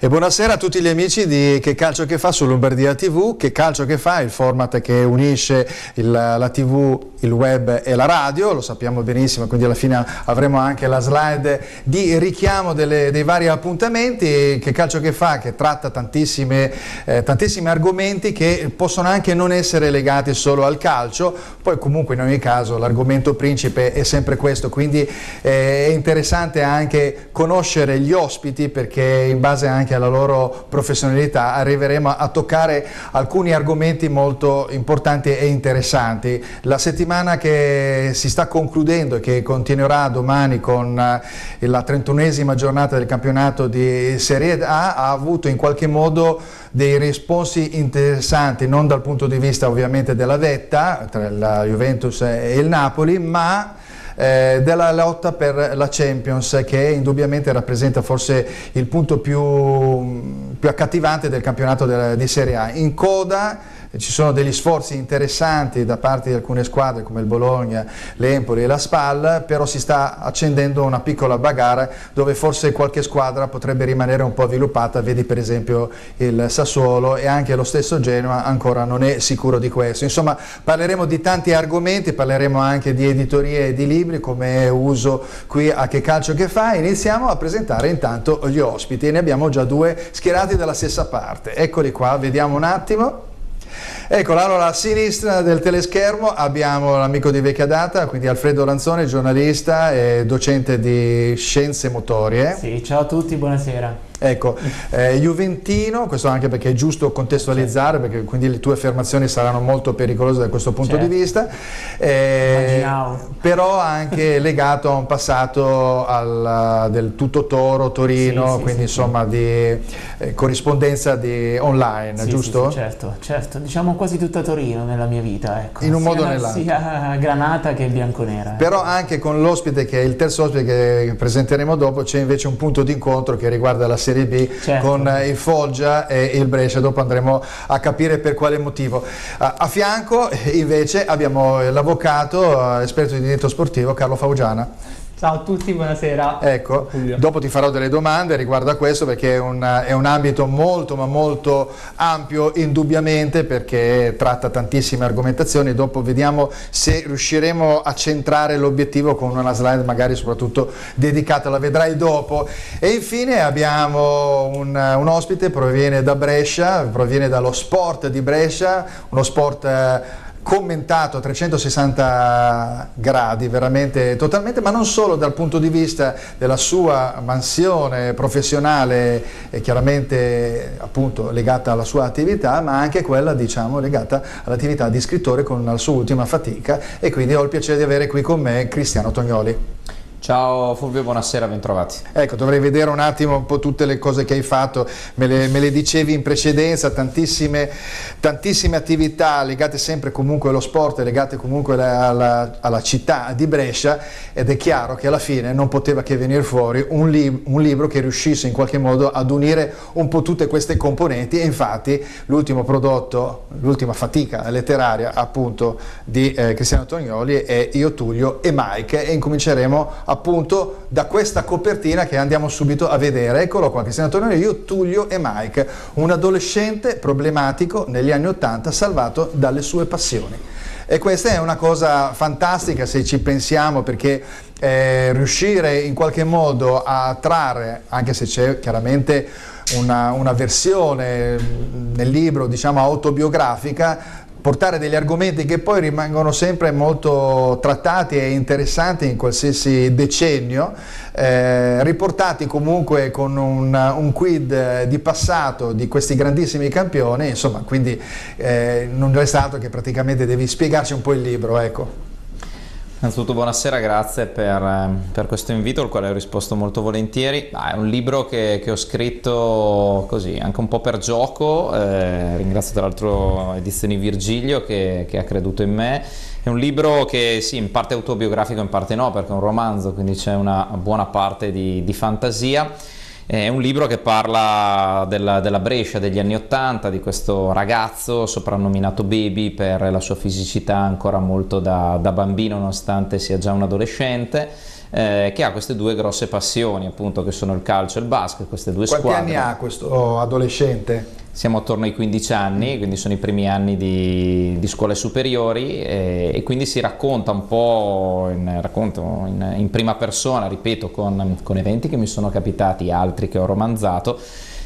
E buonasera a tutti gli amici di Che Calcio Che Fa su Lombardia TV. Che Calcio Che Fa, il format che unisce la TV, il web e la radio, lo sappiamo benissimo, quindi alla fine avremo anche la slide di richiamo dei vari appuntamenti. Che Calcio Che Fa, che tratta tantissimi argomenti che possono anche non essere legati solo al calcio, poi comunque in ogni caso l'argomento principe è sempre questo, quindi è interessante anche conoscere gli ospiti, perché in base anche alla loro professionalità arriveremo a toccare alcuni argomenti molto importanti e interessanti. La settimana che si sta concludendo e che continuerà domani con la 31esima giornata del campionato di Serie A ha avuto in qualche modo dei responsi interessanti, non dal punto di vista ovviamente della vetta tra la Juventus e il Napoli, ma della lotta per la Champions, che indubbiamente rappresenta forse il punto più accattivante del campionato di Serie A. In coda ci sono degli sforzi interessanti da parte di alcune squadre come il Bologna, l'Empoli e la Spal, però si sta accendendo una piccola bagarre dove forse qualche squadra potrebbe rimanere un po' avviluppata, vedi per esempio il Sassuolo, e anche lo stesso Genoa ancora non è sicuro di questo. Insomma, parleremo di tanti argomenti, parleremo anche di editorie e di libri come è uso qui a Che Calcio Che Fa. Iniziamo a presentare intanto gli ospiti, e ne abbiamo già due schierati dalla stessa parte. Eccoli qua, vediamo un attimo. Ecco, allora a sinistra del teleschermo abbiamo l'amico di vecchia data, quindi Alfredo Lanzone, giornalista e docente di scienze motorie. Sì, ciao a tutti, buonasera. Ecco, juventino, questo anche perché è giusto contestualizzare, perché quindi le tue affermazioni saranno molto pericolose da questo punto di vista, però anche legato a un passato del tutto Toro, Torino, quindi insomma di corrispondenza online, giusto? Sì, certo, diciamo quasi tutta Torino nella mia vita, ecco. In un modo o nell'altro. Sia granata che bianconera. Però anche con l'ospite, che è il terzo ospite che presenteremo dopo, c'è invece un punto d'incontro che riguarda la Serie B, con il Foggia e il Brescia. Dopo andremo a capire per quale motivo. A fianco invece abbiamo l'avvocato, esperto di diritto sportivo, Carlo Faugiana. Ciao a tutti, buonasera. Ecco, dopo ti farò delle domande riguardo a questo, perché è un ambito molto ma molto ampio, indubbiamente, perché tratta tantissime argomentazioni. Dopo vediamo se riusciremo a centrare l'obiettivo con una slide magari soprattutto dedicata, la vedrai dopo. E infine abbiamo un ospite, proviene da Brescia, proviene dallo Sport di Brescia, uno sport commentato a 360 gradi, veramente totalmente, ma non solo dal punto di vista della sua mansione professionale, e chiaramente appunto legata alla sua attività, ma anche quella, diciamo, legata all'attività di scrittore con la sua ultima fatica. E quindi ho il piacere di avere qui con me Cristiano Tognoli. Ciao Fulvio, buonasera, bentrovati. Ecco, dovrei vedere un attimo un po' tutte le cose che hai fatto, me le dicevi in precedenza, tantissime attività legate sempre comunque allo sport, legate comunque alla città di Brescia, ed è chiaro che alla fine non poteva che venire fuori un libro che riuscisse in qualche modo ad unire un po' tutte queste componenti, e infatti l'ultimo prodotto, l'ultima fatica letteraria appunto di Cristiano Tognoli è Io, Tullio e Mike, e incominceremo appunto da questa copertina che andiamo subito a vedere. Eccolo qua, Cristiano Tognoli, Io, Tullio e Mike, un adolescente problematico negli anni '80 salvato dalle sue passioni. E questa è una cosa fantastica se ci pensiamo, perché riuscire in qualche modo a trarre, anche se c'è chiaramente una versione nel libro, diciamo, autobiografica, portare degli argomenti che poi rimangono sempre molto trattati e interessanti in qualsiasi decennio, riportati comunque con un quid di passato di questi grandissimi campioni, insomma, quindi non resta altro che praticamente devi spiegarci un po' il libro, ecco. Innanzitutto buonasera, grazie per questo invito, al quale ho risposto molto volentieri. È un libro che ho scritto così, anche un po' per gioco, ringrazio tra l'altro Edizioni Virgilio che ha creduto in me. È un libro che sì, in parte autobiografico, in parte no, perché è un romanzo, quindi c'è una buona parte di fantasia. È un libro che parla della Brescia degli anni '80, di questo ragazzo soprannominato Baby per la sua fisicità ancora molto da bambino, nonostante sia già un adolescente, che ha queste due grosse passioni, appunto, che sono il calcio e il basket, queste due Quanti squadre. anni ha questo adolescente? Siamo attorno ai 15 anni, quindi sono i primi anni di scuole superiori, e quindi si racconta un po' in prima persona, ripeto, con eventi che mi sono capitati, altri che ho romanzato,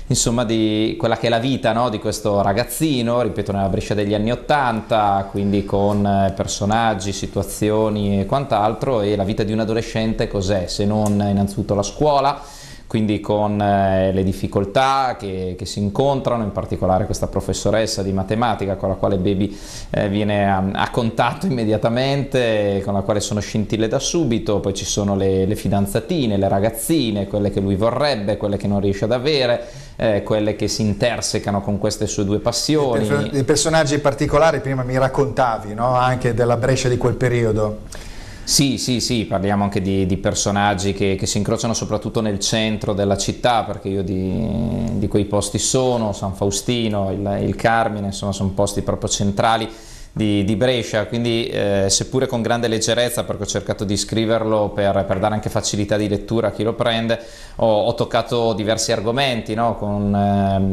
insomma, di quella che è la vita, no, di questo ragazzino, ripeto, nella Brescia degli anni '80, quindi con personaggi, situazioni e quant'altro. E la vita di un adolescente cos'è, se non innanzitutto la scuola, quindi con le difficoltà che si incontrano, in particolare questa professoressa di matematica con la quale Baby viene a contatto immediatamente, con la quale sono scintille da subito. Poi ci sono le fidanzatine, le ragazzine, quelle che lui vorrebbe, quelle che non riesce ad avere, quelle che si intersecano con queste sue due passioni. Dei personaggi particolari prima mi raccontavi, no? Anche della Brescia di quel periodo. Sì, parliamo anche di personaggi che si incrociano soprattutto nel centro della città, perché io di quei posti sono, San Faustino, il Carmine, insomma sono posti proprio centrali di Brescia, quindi seppure con grande leggerezza, perché ho cercato di scriverlo per dare anche facilità di lettura a chi lo prende, ho toccato diversi argomenti, no?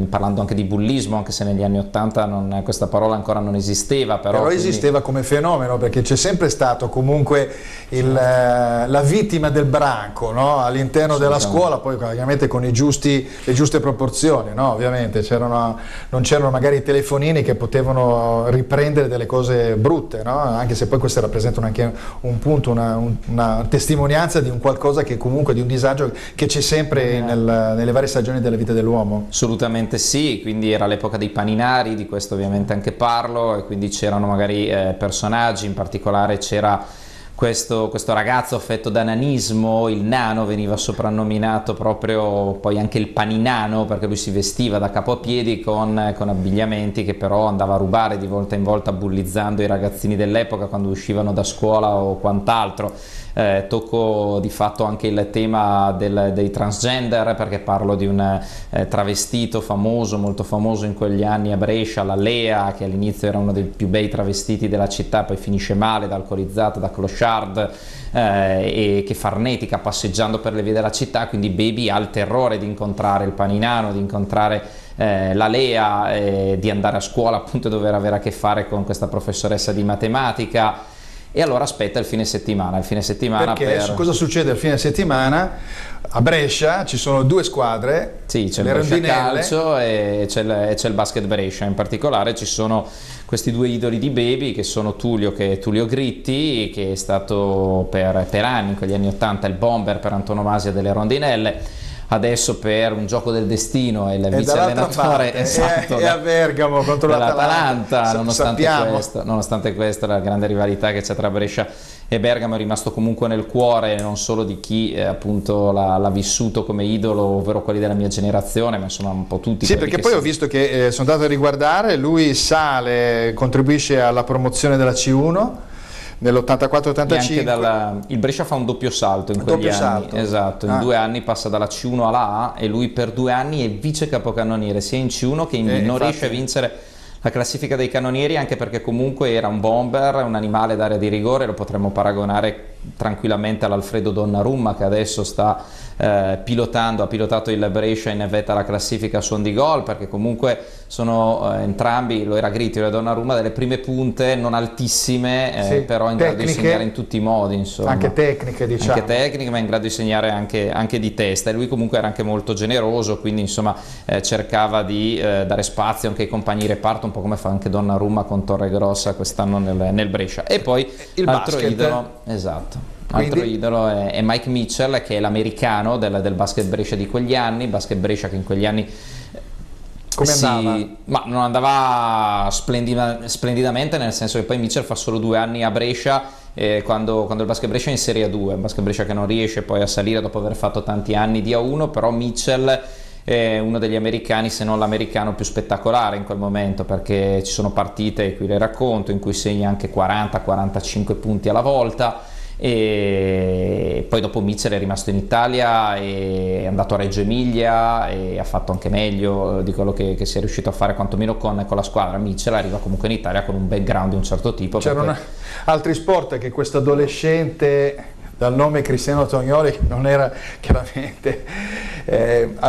Parlando anche di bullismo, anche se negli anni '80 questa parola ancora non esisteva, però esisteva come fenomeno, perché c'è sempre stato comunque la vittima del branco, no? All'interno della scuola, poi ovviamente con le giuste proporzioni, no? Ovviamente non c'erano magari i telefonini che potevano riprendere delle cose brutte, no? Anche se poi queste rappresentano anche un punto, una testimonianza di un qualcosa che comunque, di un disagio che c'è sempre nelle varie stagioni della vita dell'uomo. Assolutamente sì, quindi era l'epoca dei paninari, di questo ovviamente anche parlo, e quindi c'erano magari personaggi, in particolare c'era questo ragazzo affetto da nanismo, il nano, veniva soprannominato proprio poi anche il paninano, perché lui si vestiva da capo a piedi con abbigliamenti che però andava a rubare di volta in volta, bullizzando i ragazzini dell'epoca quando uscivano da scuola o quant'altro. Tocco di fatto anche il tema dei transgender, perché parlo di un travestito famoso, molto famoso in quegli anni a Brescia, la Lea, che all'inizio era uno dei più bei travestiti della città, poi finisce male, da alcolizzata, da clochard, e che farnetica passeggiando per le vie della città. Quindi Baby ha il terrore di incontrare il paninano, di incontrare la Lea, di andare a scuola appunto e dover avere a che fare con questa professoressa di matematica. E allora aspetta il fine settimana. Perché cosa succede il fine settimana? A Brescia ci sono due squadre, sì, c'è il Brescia Calcio e c'è il Basket Brescia. In particolare ci sono questi due idoli di Baby, che sono Tullio Gritti, che è stato per anni, in quegli anni '80, il bomber per antonomasia delle rondinelle. Adesso per un gioco del destino è il vice allenatore, esatto, è a Bergamo contro l'Atalanta. Nonostante questo, la grande rivalità che c'è tra Brescia e Bergamo è rimasto comunque nel cuore non solo di chi appunto l'ha vissuto come idolo, ovvero quelli della mia generazione, ma insomma un po' tutti. Sì, perché poi ho visto che sono andato a riguardare, lui sale, contribuisce alla promozione della C1 nell'84-85. Il Brescia fa un doppio salto in quegli anni, esatto, in 2 anni passa dalla C1 alla A, e lui per 2 anni è vice capocannoniere sia in C1 che in B. Non riesce a vincere la classifica dei cannonieri, anche perché comunque era un bomber, un animale d'area di rigore. Lo potremmo paragonare tranquillamente all'Alfredo Donnarumma, che adesso sta ha pilotato il Brescia in vetta alla classifica a suon di gol, perché comunque sono entrambi, lo era Gritti e lo era Donnarumma, delle prime punte non altissime, però in grado di segnare in tutti i modi, insomma. Anche tecniche, diciamo. Anche tecniche, ma in grado di segnare anche di testa, e lui comunque era anche molto generoso, quindi insomma cercava di dare spazio anche ai compagni di reparto, un po' come fa anche Donnarumma con Torregrossa quest'anno nel Brescia. E poi l'altro idolo, esatto. Altro idolo è Mike Mitchell, che è l'americano del basket Brescia di quegli anni, basket Brescia che in quegli anni come andava? Ma non andava splendidamente, nel senso che poi Mitchell fa solo 2 anni a Brescia, quando il basket Brescia è in Serie A2, il basket Brescia che non riesce poi a salire dopo aver fatto tanti anni di A1, però Mitchell è uno degli americani, se non l'americano più spettacolare in quel momento, perché ci sono partite, qui le racconto, in cui segna anche 40-45 punti alla volta. E poi dopo Mitchell è rimasto in Italia, è andato a Reggio Emilia e ha fatto anche meglio di quello che si è riuscito a fare quantomeno con la squadra. Mitchell arriva comunque in Italia con un background di un certo tipo. C'erano altri sport che questo adolescente dal nome Cristiano Tognoli, che non era chiaramente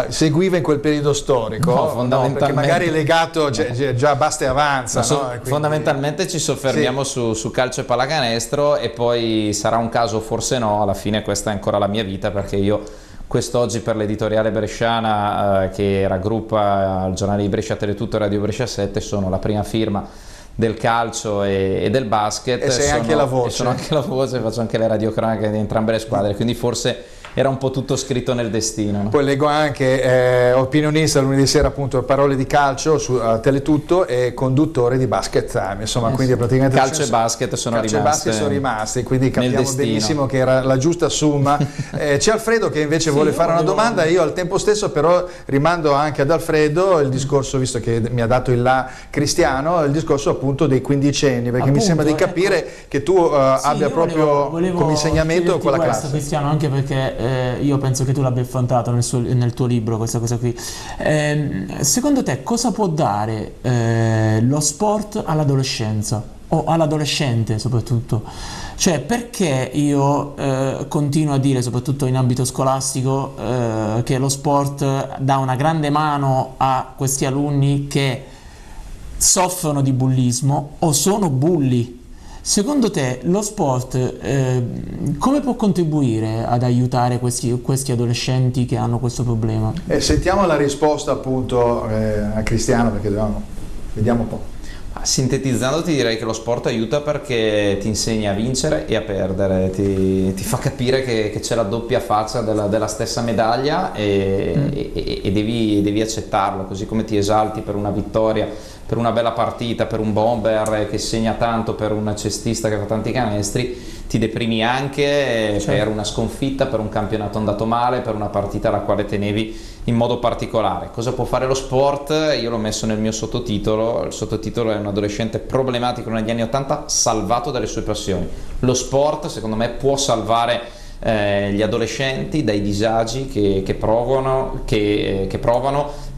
seguiva in quel periodo storico, No, fondamentalmente, perché magari è legato già basta e avanza, no? Quindi, fondamentalmente ci soffermiamo su calcio e pallacanestro, e poi sarà un caso, forse no, alla fine questa è ancora la mia vita, perché io quest'oggi per l'editoriale bresciana che raggruppa il giornale di Brescia, Teletutto e Radio Brescia 7, sono la prima firma del calcio e del basket, e sei anche la voce. E sono anche la voce, faccio anche le radiocronache di entrambe le squadre, quindi forse era un po' tutto scritto nel destino, no? Poi leggo anche opinionista lunedì sera, appunto, parole di calcio su Teletutto, e conduttore di Basket Time, insomma, quindi praticamente calcio e basket sono rimasti, quindi capiamo destino. benissimo che era la giusta somma. C'è Alfredo che invece vuole fare una domanda, io al tempo stesso però rimando anche ad Alfredo il discorso, visto che mi ha dato il là Cristiano, il discorso appunto dei quindicenni, perché mi sembra di capire che tu abbia proprio come insegnamento quella classe. Cristiano, anche perché io penso che tu l'abbia affrontato nel tuo libro questa cosa qui. Secondo te cosa può dare lo sport all'adolescenza o all'adolescente soprattutto? Cioè, perché io continuo a dire, soprattutto in ambito scolastico, che lo sport dà una grande mano a questi alunni che soffrono di bullismo o sono bulli? Secondo te lo sport come può contribuire ad aiutare questi adolescenti che hanno questo problema? Sentiamo la risposta appunto a Cristiano, perché vediamo un po'. Sintetizzando, ti direi che lo sport aiuta perché ti insegna a vincere e a perdere, ti fa capire che c'è la doppia faccia della stessa medaglia, e devi accettarlo, così come ti esalti per una vittoria, per una bella partita, per un bomber che segna tanto, per un cestista che fa tanti canestri, ti deprimi anche per una sconfitta, per un campionato andato male, per una partita alla quale tenevi in modo particolare. Cosa può fare lo sport? Io l'ho messo nel mio sottotitolo. Il sottotitolo è: un adolescente problematico negli anni 80 salvato dalle sue passioni. Lo sport, secondo me, può salvare gli adolescenti dai disagi che provano,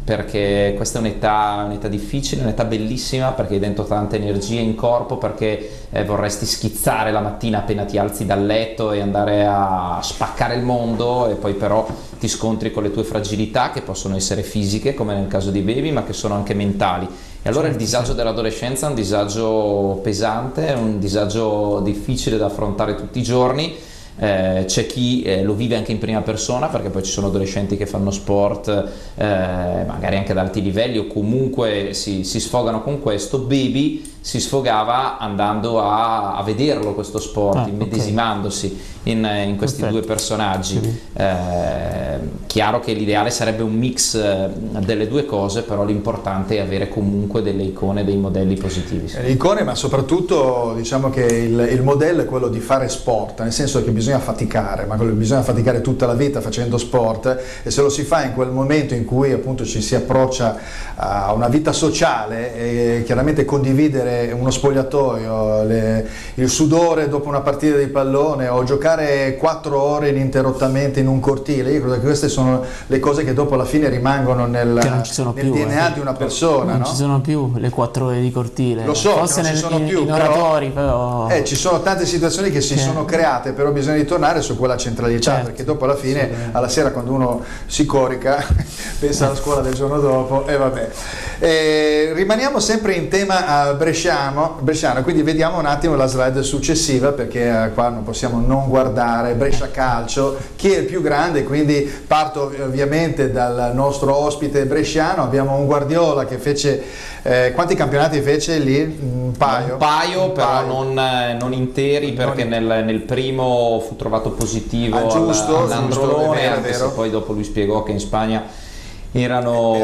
perché questa è un'età difficile, un'età bellissima, perché hai dentro tanta energia in corpo, perché vorresti schizzare la mattina appena ti alzi dal letto e andare a spaccare il mondo, e poi però ti scontri con le tue fragilità, che possono essere fisiche come nel caso di Baby, ma che sono anche mentali. E allora il disagio dell'adolescenza è un disagio pesante, è un disagio difficile da affrontare tutti i giorni. C'è chi lo vive anche in prima persona, perché poi ci sono adolescenti che fanno sport magari anche ad alti livelli, o comunque si sfogano con questo. Baby si sfogava andando a vederlo questo sport, immedesimandosi in questi due personaggi. Chiaro che l'ideale sarebbe un mix delle due cose, però l'importante è avere comunque delle icone, dei modelli positivi. Le icone, ma soprattutto diciamo che il modello è quello di fare sport, nel senso che bisogna faticare, ma bisogna faticare tutta la vita facendo sport, e se lo si fa in quel momento in cui appunto ci si approccia a una vita sociale, e chiaramente condividere uno spogliatoio, il sudore dopo una partita di pallone, o giocare 4 ore ininterrottamente in un cortile, io credo che queste sono le cose che dopo alla fine rimangono nel DNA di una persona. Non ci sono più le 4 ore di cortile. Lo so, forse non ci sono più, in oratori, però ci sono tante situazioni che si sono create, però bisogna ritornare su quella centralità, perché dopo alla fine, alla sera, quando uno si corica, pensa alla scuola del giorno dopo, e vabbè. Rimaniamo sempre in tema bresciano, quindi vediamo un attimo la slide successiva, perché qua non possiamo non guardare Brescia Calcio, chi è il più grande. Quindi parto ovviamente dal nostro ospite bresciano. Abbiamo un Guardiola che fece quanti campionati fece lì? Un paio, però non interi, perché nel primo fu trovato positivo all'androlone, anche se poi dopo lui spiegò che in Spagna c'erano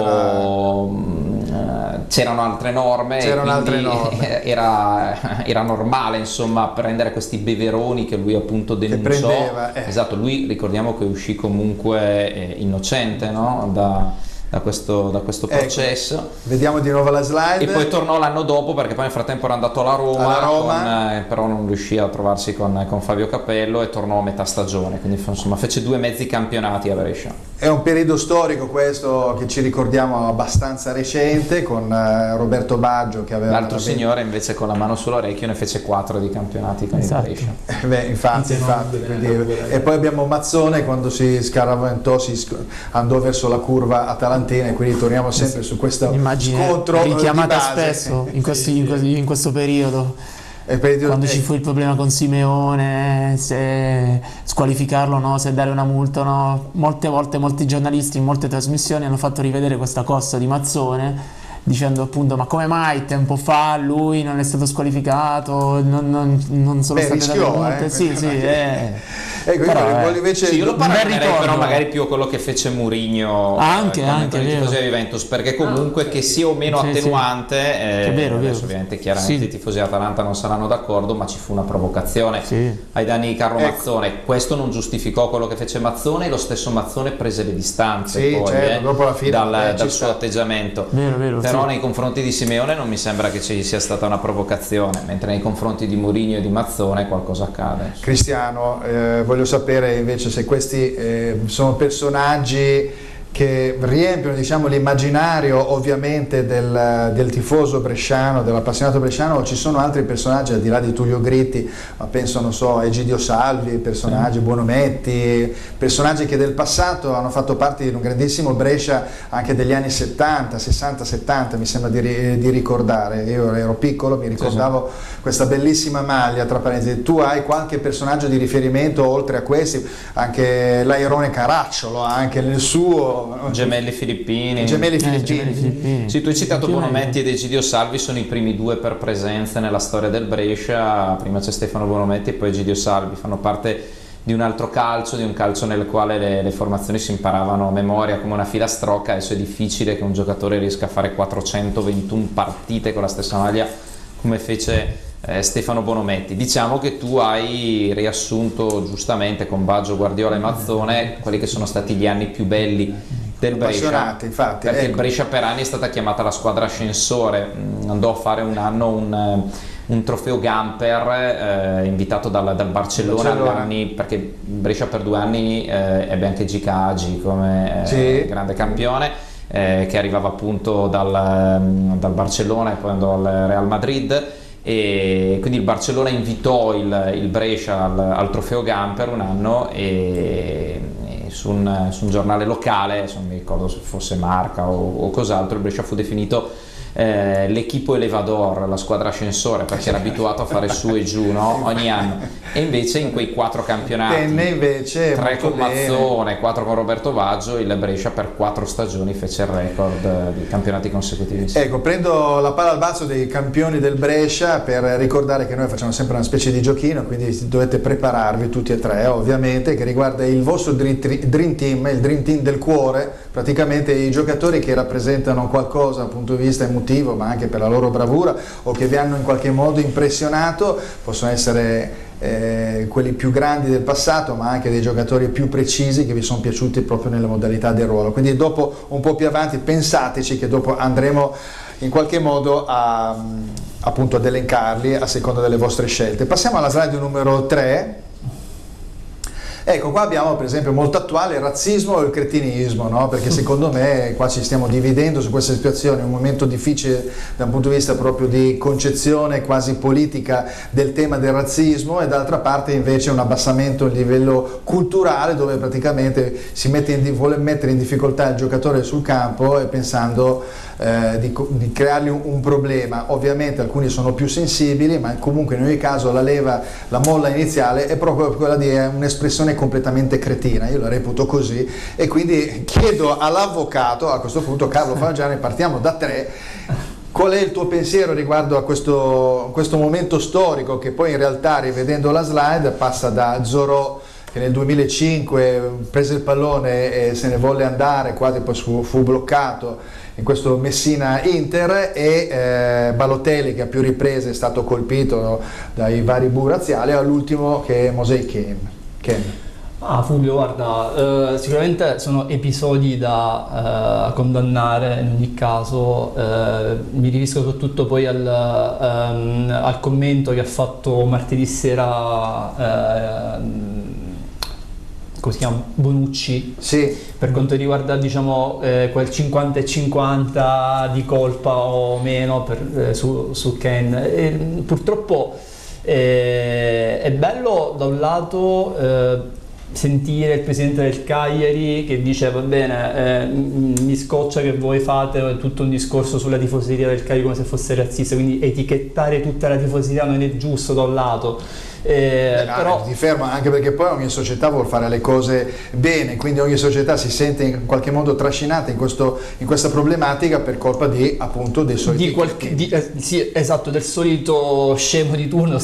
altre norme, era normale, insomma, prendere questi beveroni che lui appunto denunciò. Esatto, lui ricordiamo che uscì comunque innocente, no? da questo processo. Vediamo di nuovo la slide. E poi tornò l'anno dopo, perché poi nel frattempo era andato alla Roma. Però non riuscì a trovarsi con Fabio Capello e tornò a metà stagione, quindi insomma fece 2 mezzi campionati a Brescia. È un periodo storico questo che ci ricordiamo abbastanza recente, con Roberto Baggio che aveva... L'altro signore invece con la mano sull'orecchio ne fece 4 di campionati con il Brescia. Infatti. E poi abbiamo Mazzone quando si scaraventò, andò verso la curva atalantina, e quindi torniamo sempre su questo scontro richiamata spesso in questo periodo. Quando ci fu il problema con Simeone, se squalificarlo no, se dare una multa no, molte volte molti giornalisti in molte trasmissioni hanno fatto rivedere questa cosa di Mazzone, dicendo appunto ma come mai tempo fa lui non è stato squalificato, non sono state date multe. Invece io lo paragonerei però magari più a quello che fece Mourinho anche con i tifosi di Juventus, perché comunque che sia o meno attenuante, vero. Ovviamente chiaramente i tifosi di Atalanta non saranno d'accordo, ma ci fu una provocazione ai danni di Carlo Mazzone. Questo non giustificò quello che fece Mazzone, e lo stesso Mazzone prese le distanze dopo la fine, dal suo atteggiamento. Però nei confronti di Simeone non mi sembra che ci sia stata una provocazione, mentre nei confronti di Mourinho e di Mazzone qualcosa accade. Cristiano, voglio sapere invece se questi sono personaggi che riempiono, diciamo, l'immaginario ovviamente del tifoso bresciano, dell'appassionato bresciano, o ci sono altri personaggi al di là di Tullio Gritti, ma penso, non so, Egidio Salvi, personaggi, Buonometti, personaggi che del passato hanno fatto parte di un grandissimo Brescia anche degli anni 70, 60, 70, mi sembra di ricordare. Io ero piccolo, mi ricordavo questa bellissima maglia, tra parentesi. Tu hai qualche personaggio di riferimento oltre a questi? Anche l'Airone Caracciolo, anche nel suo... Gemelli Filippini. Sì, tu hai citato Bonometti ed Egidio Salvi, sono i primi 2 per presenze nella storia del Brescia. Prima c'è Stefano Bonometti e poi Egidio Salvi. Fanno parte di un altro calcio, di un calcio nel quale le formazioni si imparavano a memoria come una filastrocca. Adesso è difficile che un giocatore riesca a fare 421 partite con la stessa maglia come fece Stefano Bonometti. Diciamo che tu hai riassunto giustamente con Baggio, Guardiola e Mazzone quelli che sono stati gli anni più belli del Brescia, infatti, perché il Brescia per anni è stata chiamata la squadra ascensore. Andò a fare un anno un trofeo Gamper invitato dal Barcellona, perché Brescia per 2 anni ebbe anche Gica Hagi come grande campione, che arrivava appunto dal Barcellona e poi andò al Real Madrid. E quindi il Barcellona invitò il Brescia al trofeo Gamper un anno, e su un giornale locale, non mi ricordo se fosse Marca o cos'altro, il Brescia fu definito l'equipo elevador, la squadra ascensore, perché era abituato a fare su e giù, no? Ogni anno. E invece in quei 4 campionati, 3 con Mazzone, 4 con Roberto Baggio, il Brescia per 4 stagioni fece il record di campionati consecutivi. Ecco, prendo la palla al balzo dei campioni del Brescia per ricordare che noi facciamo sempre una specie di giochino, quindi dovete prepararvi tutti e 3 ovviamente, che riguarda il vostro Dream Team, il Dream Team del cuore, praticamente i giocatori che rappresentano qualcosa dal punto di vista emotivo, ma anche per la loro bravura, o che vi hanno in qualche modo impressionato. Possono essere quelli più grandi del passato, ma anche dei giocatori più precisi che vi sono piaciuti proprio nelle modalità del ruolo. Quindi dopo, un po' più avanti, pensateci che dopo andremo in qualche modo appunto ad elencarli a seconda delle vostre scelte. Passiamo alla slide numero 3. Ecco, qua abbiamo per esempio molto attuale il razzismo e il cretinismo, no? Perché secondo me qua ci stiamo dividendo su questa situazione, un momento difficile da un punto di vista proprio di concezione quasi politica del tema del razzismo, e d'altra parte invece un abbassamento a livello culturale, dove praticamente si vuole mettere in difficoltà il giocatore sul campo, e pensando di creargli un problema. Ovviamente alcuni sono più sensibili, ma comunque in ogni caso la molla iniziale è proprio quella di un'espressione completamente cretina, io la reputo così, e quindi chiedo all'avvocato, a questo punto Carlo Fagiani, partiamo da 3, qual è il tuo pensiero riguardo a questo momento storico, che poi in realtà, rivedendo la slide, passa da Zorò, che nel 2005 prese il pallone e se ne volle andare, quasi poi fu bloccato in questo Messina-Inter, e Balotelli, che a più riprese è stato colpito dai vari bu razziali, all'ultimo che è Mosè Ken. Fulvio, guarda, sicuramente sono episodi da condannare in ogni caso. Mi riferisco soprattutto poi al commento che ha fatto martedì sera, come si chiama? Bonucci, Sì, per quanto riguarda, diciamo, quel 50 e 50 di colpa o meno su Ken. E, purtroppo è bello da un lato sentire il presidente del Cagliari che dice va bene, mi scoccia che voi fate tutto un discorso sulla tifoseria del Cagliari come se fosse razzista, quindi etichettare tutta la tifoseria non è giusto da un lato. Però ti ferma, anche perché poi ogni società vuole fare le cose bene, quindi ogni società si sente in qualche modo trascinata in questa problematica per colpa appunto dei soliti sì, esatto, del solito scemo di turno,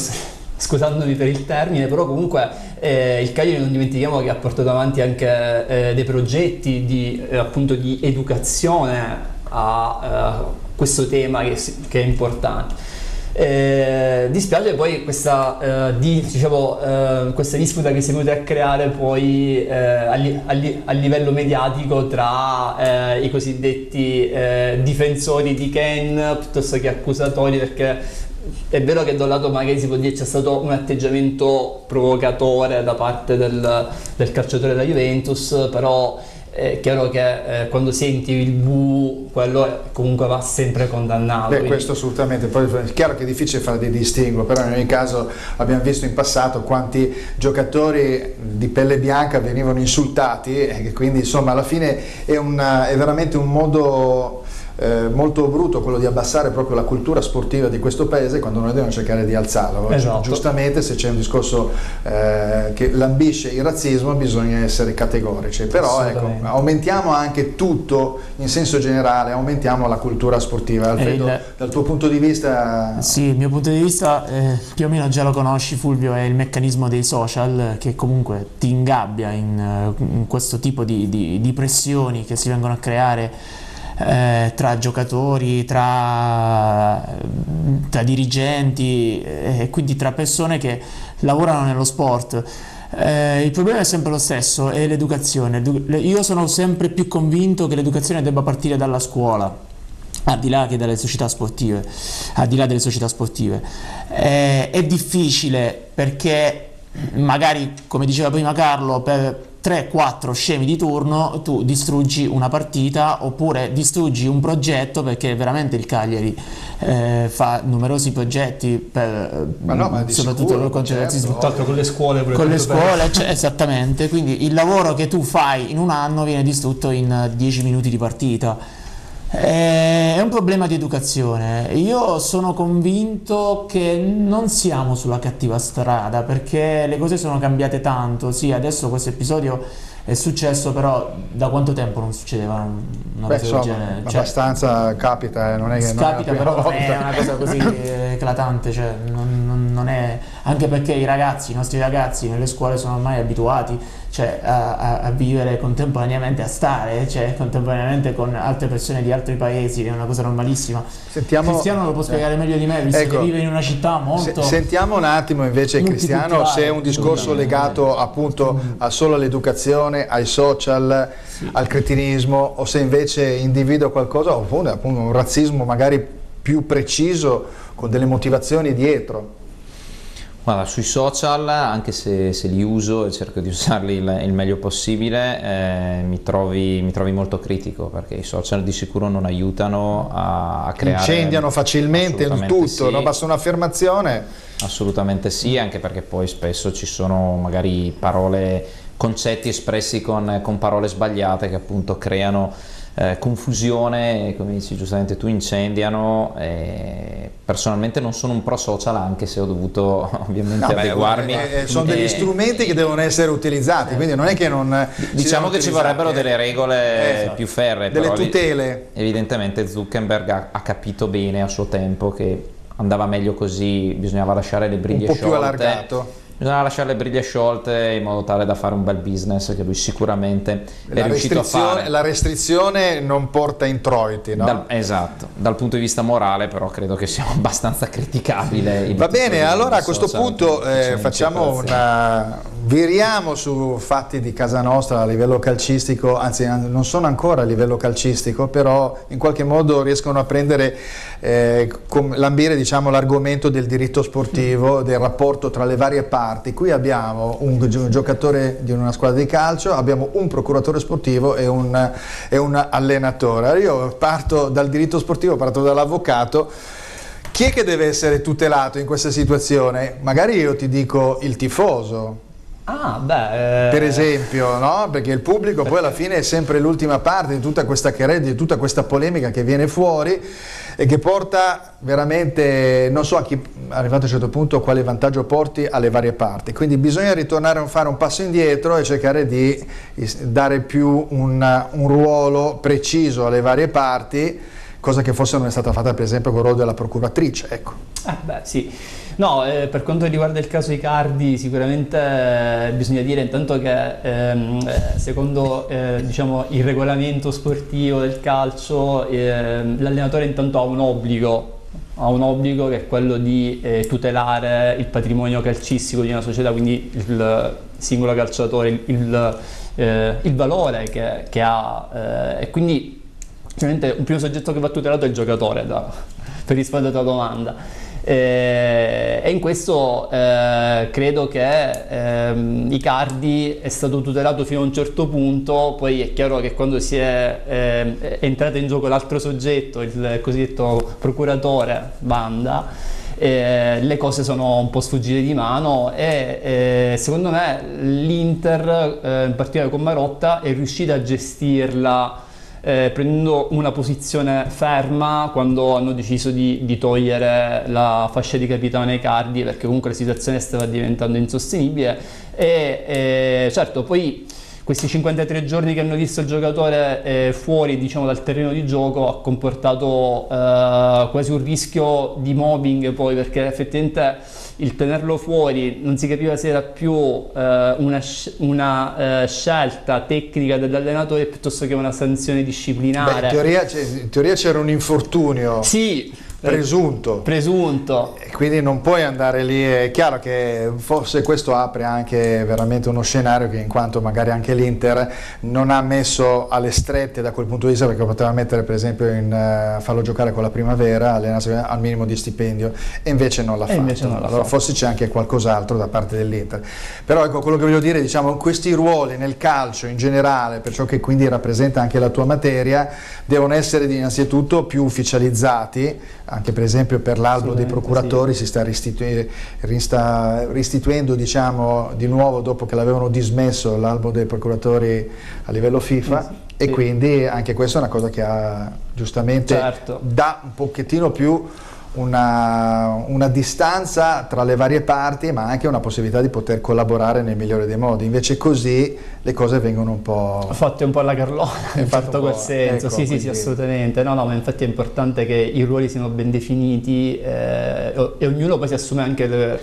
scusandomi per il termine, però comunque il Cagliari non dimentichiamo che ha portato avanti anche dei progetti appunto di educazione a questo tema che è importante. Dispiace poi questa disputa che si è venuta a creare poi a livello mediatico tra i cosiddetti difensori di Ken piuttosto che accusatori, perché è vero che da un lato magari si può dire c'è stato un atteggiamento provocatore da parte del calciatore della Juventus, però è chiaro che quando senti il bu, quello comunque va sempre condannato. Beh, questo assolutamente. Poi è chiaro che è difficile fare dei distinguo, però in ogni caso abbiamo visto in passato quanti giocatori di pelle bianca venivano insultati, e quindi insomma alla fine è veramente un modo molto brutto quello di abbassare proprio la cultura sportiva di questo paese, quando noi dobbiamo cercare di alzarla. Esatto. Giustamente, se c'è un discorso che lambisce il razzismo, bisogna essere categorici, però ecco, aumentiamo anche tutto in senso generale, aumentiamo la cultura sportiva. Alfredo, dal tuo punto di vista? Sì, il mio punto di vista più o meno già lo conosci, Fulvio, è il meccanismo dei social che comunque ti ingabbia in questo tipo di pressioni che si vengono a creare tra giocatori, tra dirigenti e quindi tra persone che lavorano nello sport. Il problema è sempre lo stesso, è l'educazione. Io sono sempre più convinto che l'educazione debba partire dalla scuola, al di là che dalle società sportive, al di là delle società sportive. È difficile perché magari, come diceva prima Carlo, per 3-4 scemi di turno tu distruggi una partita oppure distruggi un progetto, perché veramente il Cagliari fa numerosi progetti soprattutto per quanto certo, con le scuole, esattamente, quindi il lavoro che tu fai in un anno viene distrutto in 10 minuti di partita. È un problema di educazione. Io sono convinto che non siamo sulla cattiva strada, perché le cose sono cambiate tanto. Sì, adesso questo episodio è successo, però da quanto tempo non succedeva una cosa del genere? Abbastanza capita, non è che capita, però non è una cosa così eclatante, cioè non è, anche perché i nostri ragazzi nelle scuole sono ormai abituati, cioè, a vivere contemporaneamente, a stare contemporaneamente con altre persone di altri paesi, è una cosa normalissima. Cristiano lo può spiegare meglio di me, visto che vive in una città molto... Sentiamo un attimo invece Cristiano se è un discorso legato appunto solo all'educazione, ai social, al cretinismo, o se invece individua qualcosa, oppure appunto un razzismo magari più preciso con delle motivazioni dietro. Guarda, sui social, anche se li uso e cerco di usarli il meglio possibile, mi trovi molto critico, perché i social di sicuro non aiutano a creare... Incendiano facilmente il tutto, sì. no? Basta un'affermazione. Assolutamente sì, anche perché poi spesso ci sono magari concetti espressi con parole sbagliate che appunto creano confusione, come dici giustamente tu, incendiano. Personalmente non sono un pro social, anche se ho dovuto ovviamente adeguarmi. Sono degli strumenti che devono essere utilizzati, quindi non è che non diciamo che ci vorrebbero delle regole più ferree, delle però tutele. Evidentemente Zuckerberg ha capito bene a suo tempo che andava meglio così, bisognava lasciare le briglie un po' sciolte, più allargato. Bisogna lasciare le briglie sciolte in modo tale da fare un bel business, che lui sicuramente è riuscito a fare. La restrizione non porta introiti, no? Esatto, dal punto di vista morale però credo che sia abbastanza criticabile. Va bene, allora a questo punto facciamo viriamo su fatti di casa nostra a livello calcistico, anzi non sono ancora a livello calcistico, però in qualche modo riescono a prendere, lambire diciamo l'argomento del diritto sportivo, del rapporto tra le varie parti. Qui abbiamo un giocatore di una squadra di calcio, abbiamo un procuratore sportivo e un allenatore. Io parto dal diritto sportivo, parto dall'avvocato. Chi è che deve essere tutelato in questa situazione? Magari io ti dico il tifoso. Per esempio, no? Perché il pubblico poi alla fine è sempre l'ultima parte di tutta questa querela, di tutta questa polemica che viene fuori e che porta veramente, non so a chi, arrivato a un certo punto, quale vantaggio porti alle varie parti. Quindi bisogna ritornare a fare un passo indietro e cercare di dare più un ruolo preciso alle varie parti, cosa che forse non è stata fatta per esempio con il ruolo della procuratrice, ecco. Sì. No, per quanto riguarda il caso Icardi, sicuramente bisogna dire intanto che secondo diciamo, il regolamento sportivo del calcio l'allenatore intanto ha un obbligo che è quello di tutelare il patrimonio calcistico di una società, quindi il singolo calciatore, il valore che ha e quindi ovviamente un primo soggetto che va tutelato è il giocatore, per rispondere alla tua domanda. E in questo credo che Icardi è stato tutelato fino a un certo punto, poi è chiaro che quando è entrato in gioco l'altro soggetto, il cosiddetto procuratore Banda, le cose sono un po' sfuggite di mano e secondo me l'Inter, in particolare con Marotta, è riuscita a gestirla prendendo una posizione ferma quando hanno deciso di togliere la fascia di capitano ai Icardi, perché comunque la situazione stava diventando insostenibile e certo poi questi 53 giorni che hanno visto il giocatore fuori diciamo dal terreno di gioco ha comportato quasi un rischio di mobbing poi, perché effettivamente il tenerlo fuori non si capiva se era più una scelta tecnica dell'allenatore piuttosto che una sanzione disciplinare. In teoria c'era un infortunio. Sì. Presunto. E quindi non puoi andare lì, è chiaro che forse questo apre anche veramente uno scenario che in quanto magari anche l'Inter non ha messo alle strette da quel punto di vista, perché poteva mettere per esempio farlo giocare con la Primavera, allenarsi al minimo di stipendio e invece non l'ha fatto. Allora forse c'è anche qualcos'altro da parte dell'Inter. Però ecco quello che voglio dire, diciamo, questi ruoli nel calcio in generale, per ciò che quindi rappresenta anche la tua materia, devono essere innanzitutto più ufficializzati. Anche per esempio per l'albo dei procuratori si sta ristituendo diciamo, di nuovo, dopo che l'avevano dismesso, l'albo dei procuratori a livello FIFA e quindi anche questa è una cosa che ha giustamente dà un pochettino più una distanza tra le varie parti, ma anche una possibilità di poter collaborare nel migliore dei modi. Invece così le cose vengono un po' fatte un po' alla Carlona in fatto quel senso. Ecco, sì, assolutamente. No, ma infatti è importante che i ruoli siano ben definiti e ognuno poi si assume anche le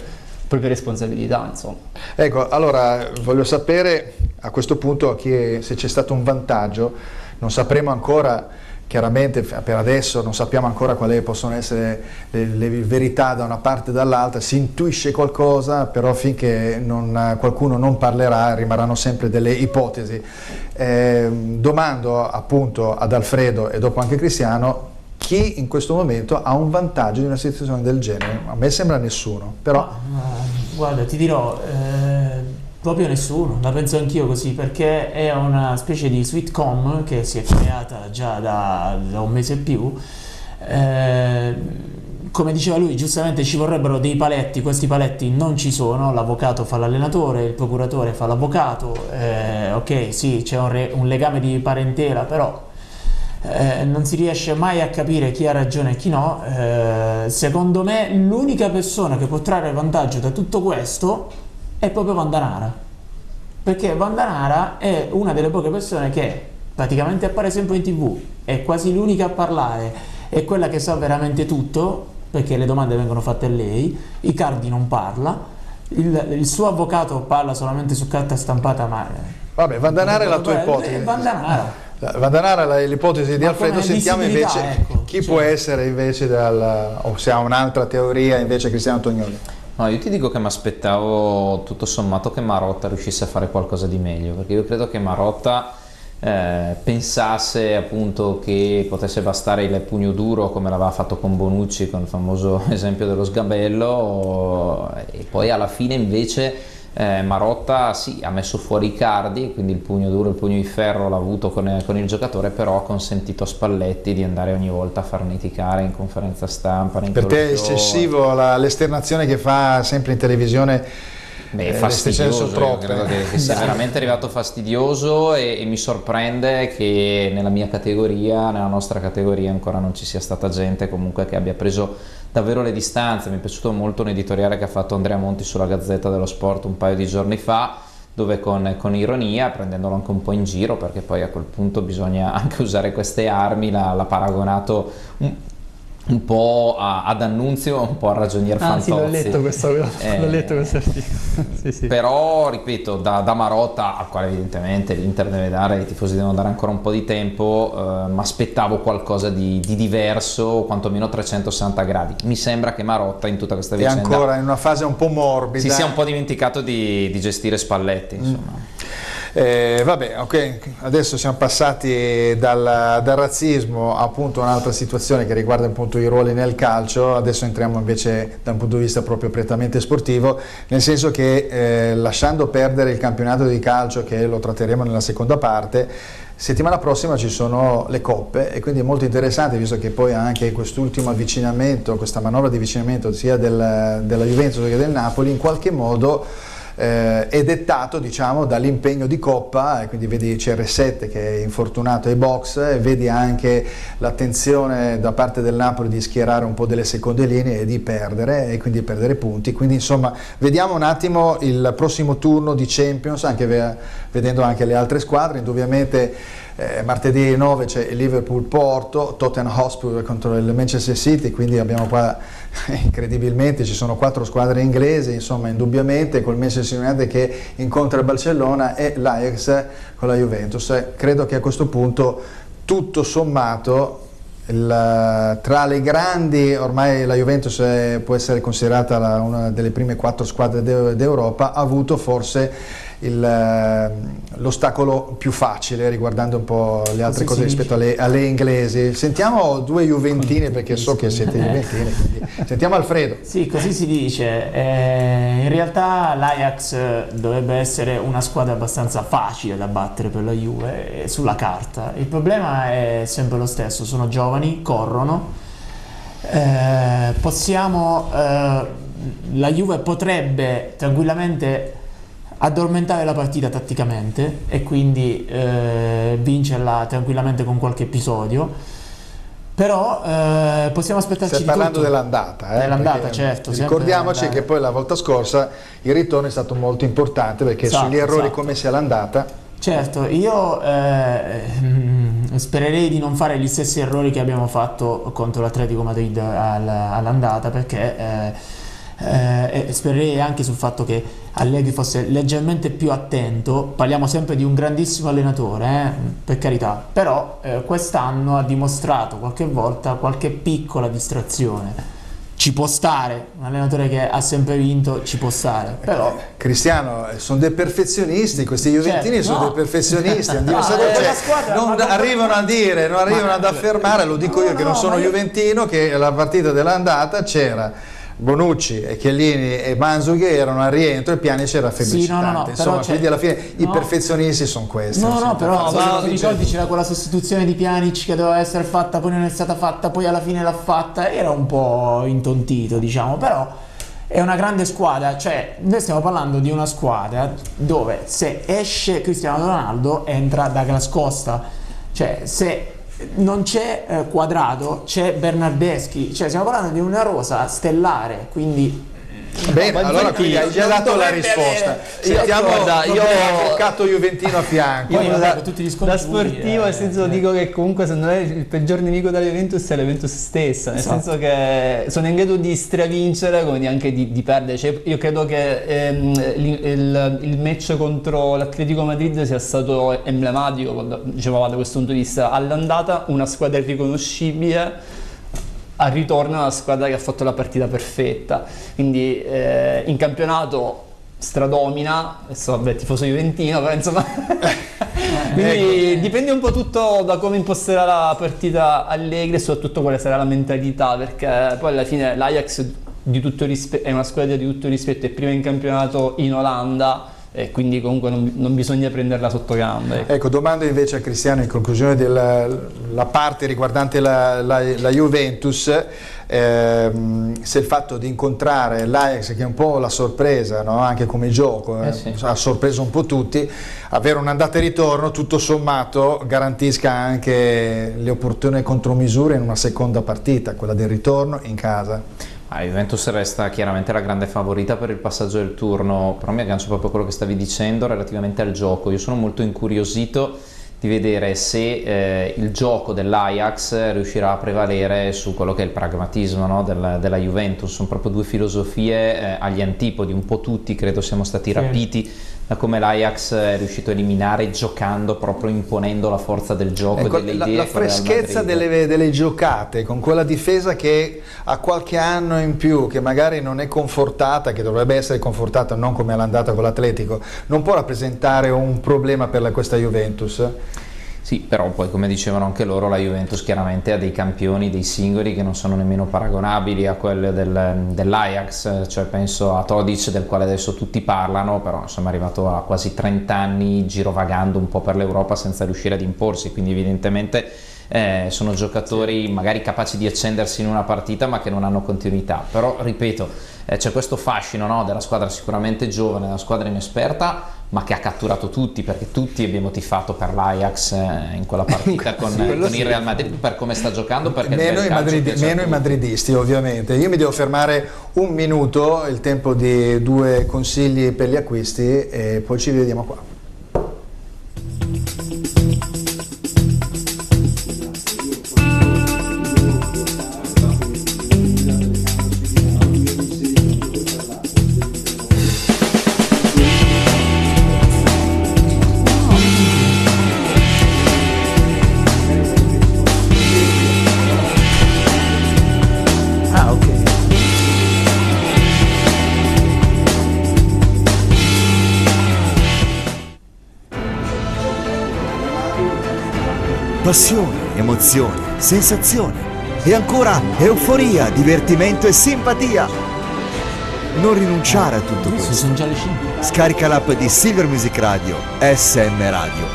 proprie responsabilità, insomma. Ecco, allora voglio sapere a questo punto se c'è stato un vantaggio. Non sapremo ancora, chiaramente per adesso non sappiamo ancora quali possono essere le verità da una parte e dall'altra, si intuisce qualcosa, però finché qualcuno non parlerà rimarranno sempre delle ipotesi. Domando appunto ad Alfredo e dopo anche Cristiano, chi in questo momento ha un vantaggio di una situazione del genere? A me sembra nessuno, però... Guarda, ti dirò... proprio nessuno, la penso anch'io così, perché è una specie di sitcom che si è creata già da un mese e più. Come diceva lui, giustamente ci vorrebbero dei paletti, questi paletti non ci sono, l'avvocato fa l'allenatore, il procuratore fa l'avvocato, ok sì c'è un legame di parentela, però non si riesce mai a capire chi ha ragione e chi no. Secondo me l'unica persona che può trarre vantaggio da tutto questo è proprio Vandanara, perché Vandanara è una delle poche persone che praticamente appare sempre in TV, è quasi l'unica a parlare, è quella che sa veramente tutto, perché le domande vengono fatte a lei, Icardi non parla, il suo avvocato parla solamente su carta stampata, ma... Vabbè, Vandanara è la tua ipotesi. Vandanara è l'ipotesi di Alfredo, sentiamo invece chi può essere invece o se ha un'altra teoria invece Cristiano Tognoli. No, io ti dico che mi aspettavo tutto sommato che Marotta riuscisse a fare qualcosa di meglio, perché io credo che Marotta pensasse appunto che potesse bastare il pugno duro come l'aveva fatto con Bonucci, con il famoso esempio dello sgabello, e poi alla fine invece Marotta sì, ha messo fuori Icardi, quindi il pugno duro, il pugno di ferro l'ha avuto con il giocatore, però ha consentito a Spalletti di andare ogni volta a far litigare in conferenza stampa. Per te è eccessivo l'esternazione che fa sempre in televisione? Beh, è fastidioso, credo che sia veramente arrivato fastidioso, e mi sorprende che nella mia categoria, nella nostra categoria, ancora non ci sia stata gente comunque che abbia preso davvero le distanze. Mi è piaciuto molto un editoriale che ha fatto Andrea Monti sulla Gazzetta dello Sport un paio di giorni fa, dove con ironia, prendendolo anche un po' in giro, perché poi a quel punto bisogna anche usare queste armi, l'ha paragonato un po' ad D'Annunzio, un po' a Ragionier Fantozzi. Sì, l'ho letto questo articolo. Sì. Però, ripeto, da Marotta, al quale evidentemente l'Inter deve dare, i tifosi devono dare ancora un po' di tempo, mi aspettavo qualcosa di diverso, o quantomeno 360 gradi. Mi sembra che Marotta in tutta questa vicenda è ancora in una fase un po' morbida, si sia un po' dimenticato di gestire Spalletti, insomma. Vabbè, ok, adesso siamo passati dal razzismo appunto a un'altra situazione che riguarda appunto i ruoli nel calcio. Adesso entriamo invece da un punto di vista proprio prettamente sportivo, nel senso che lasciando perdere il campionato di calcio, che lo tratteremo nella seconda parte, settimana prossima ci sono le coppe, e quindi è molto interessante, visto che poi anche quest'ultimo avvicinamento, questa manovra di avvicinamento sia della Juventus che del Napoli, in qualche modo è dettato, diciamo, dall'impegno di Coppa, e quindi vedi CR7 che è infortunato ai box, e vedi anche l'attenzione da parte del Napoli di schierare un po' delle seconde linee e di perdere, e quindi perdere punti. Quindi insomma vediamo un attimo il prossimo turno di Champions, anche vedendo anche le altre squadre. Indubbiamente martedì 9 c'è il Liverpool-Porto, Tottenham Hotspur contro il Manchester City, quindi abbiamo qua incredibilmente ci sono 4 squadre inglesi, insomma, indubbiamente, col Manchester United che incontra il Barcellona e l'Ajax con la Juventus. Credo che a questo punto, tutto sommato, tra le grandi, ormai la Juventus può essere considerata una delle prime 4 squadre d'Europa, ha avuto forse l'ostacolo più facile, riguardando un po' le altre cose rispetto alle inglesi. Sentiamo 2 juventini, perché so che siete juventini, quindi sentiamo Alfredo. Sì, così si dice. In realtà l'Ajax dovrebbe essere una squadra abbastanza facile da battere per la Juve sulla carta. Il problema è sempre lo stesso: sono giovani, corrono. La Juve potrebbe tranquillamente addormentare la partita tatticamente e quindi vincerla tranquillamente con qualche episodio, però possiamo aspettarci Stai parlando dell'andata, dell'andata, certo, ricordiamoci che poi la volta scorsa il ritorno è stato molto importante, perché sugli errori commessi all'andata, certo, io spererei di non fare gli stessi errori che abbiamo fatto contro l'Atletico Madrid all'andata, perché spererei anche sul fatto che Allegri fosse leggermente più attento. Parliamo sempre di un grandissimo allenatore, per carità, però quest'anno ha dimostrato qualche volta qualche piccola distrazione. Ci può stare, un allenatore che ha sempre vinto ci può stare, però Cristiano, sono dei perfezionisti, questi juventini, sono dei perfezionisti, non arrivano a dire, non arrivano ad affermare, lo dico io che non sono juventino, che la partita dell'andata c'era Bonucci e Chiellini e Mandzukic erano al rientro, e Pjanic era febbricitante, insomma, quindi alla fine i perfezionisti sono questi. Però ricordi, c'era quella sostituzione di Pjanic che doveva essere fatta, poi non è stata fatta, poi alla fine l'ha fatta, era un po' intontito, diciamo, però è una grande squadra. Cioè, noi stiamo parlando di una squadra dove se esce Cristiano Ronaldo entra Douglas Costa, cioè se non c'è Quadrado, c'è Bernardeschi, cioè stiamo parlando di una rosa stellare, quindi bene, allora qui hai già dato la risposta. Sentiamo io ho avvocato juventino a fianco. Io da sportivo, nel senso, dico che comunque secondo me il peggior nemico della Juventus è la Juventus stessa, nel senso che sono in grado di stravincere come anche di perdere. Cioè, io credo che il match contro l'Atletico Madrid sia stato emblematico, dicevamo, da questo punto di vista. All'andata una squadra irriconoscibile, al ritorno è una squadra che ha fatto la partita perfetta, quindi in campionato stradomina, adesso vabbè tifoso juventino, però insomma quindi dipende un po' tutto da come imposterà la partita Allegri e soprattutto quale sarà la mentalità, perché poi alla fine l'Ajax è una squadra di tutto rispetto, è prima in campionato in Olanda e quindi comunque non bisogna prenderla sotto gambe. Ecco, domando invece a Cristiano in conclusione della parte riguardante la Juventus, se il fatto di incontrare l'Ajax, che è un po' la sorpresa, no? Anche come gioco, sì. ha sorpreso un po' tutti, avere un'andata e ritorno tutto sommato garantisca anche le opportune contromisure in una seconda partita, quella del ritorno in casa. Juventus resta chiaramente la grande favorita per il passaggio del turno, però mi aggancio proprio a quello che stavi dicendo relativamente al gioco. Io sono molto incuriosito di vedere se il gioco dell'Ajax riuscirà a prevalere su quello che è il pragmatismo, no, della Juventus. Sono proprio due filosofie agli antipodi, un po' tutti credo siamo stati rapiti da come l'Ajax è riuscito a eliminare giocando, proprio imponendo la forza del gioco, ecco, delle idee. la freschezza delle giocate, con quella difesa che ha qualche anno in più, che magari non è confortata, che dovrebbe essere confortata, non come all'andata con l'Atletico, non può rappresentare un problema per questa Juventus? Sì, però poi come dicevano anche loro, la Juventus chiaramente ha dei campioni, dei singoli che non sono nemmeno paragonabili a quelli dell'Ajax, cioè penso a Todic, del quale adesso tutti parlano, però insomma è arrivato a quasi 30 anni girovagando un po' per l'Europa senza riuscire ad imporsi, quindi evidentemente sono giocatori magari capaci di accendersi in una partita ma che non hanno continuità, però ripeto, c'è questo fascino, no, della squadra sicuramente giovane, della squadra inesperta, ma che ha catturato tutti, perché tutti abbiamo tifato per l'Ajax in quella partita con il Real Madrid, per come sta giocando, perché meno i madridisti ovviamente. Io mi devo fermare un minuto, il tempo di 2 consigli per gli acquisti e poi ci vediamo qua. Passione, emozione, sensazione e ancora euforia, divertimento e simpatia. Non rinunciare a tutto questo. Sono già le 5. Scarica l'app di Silver Music Radio, SM Radio,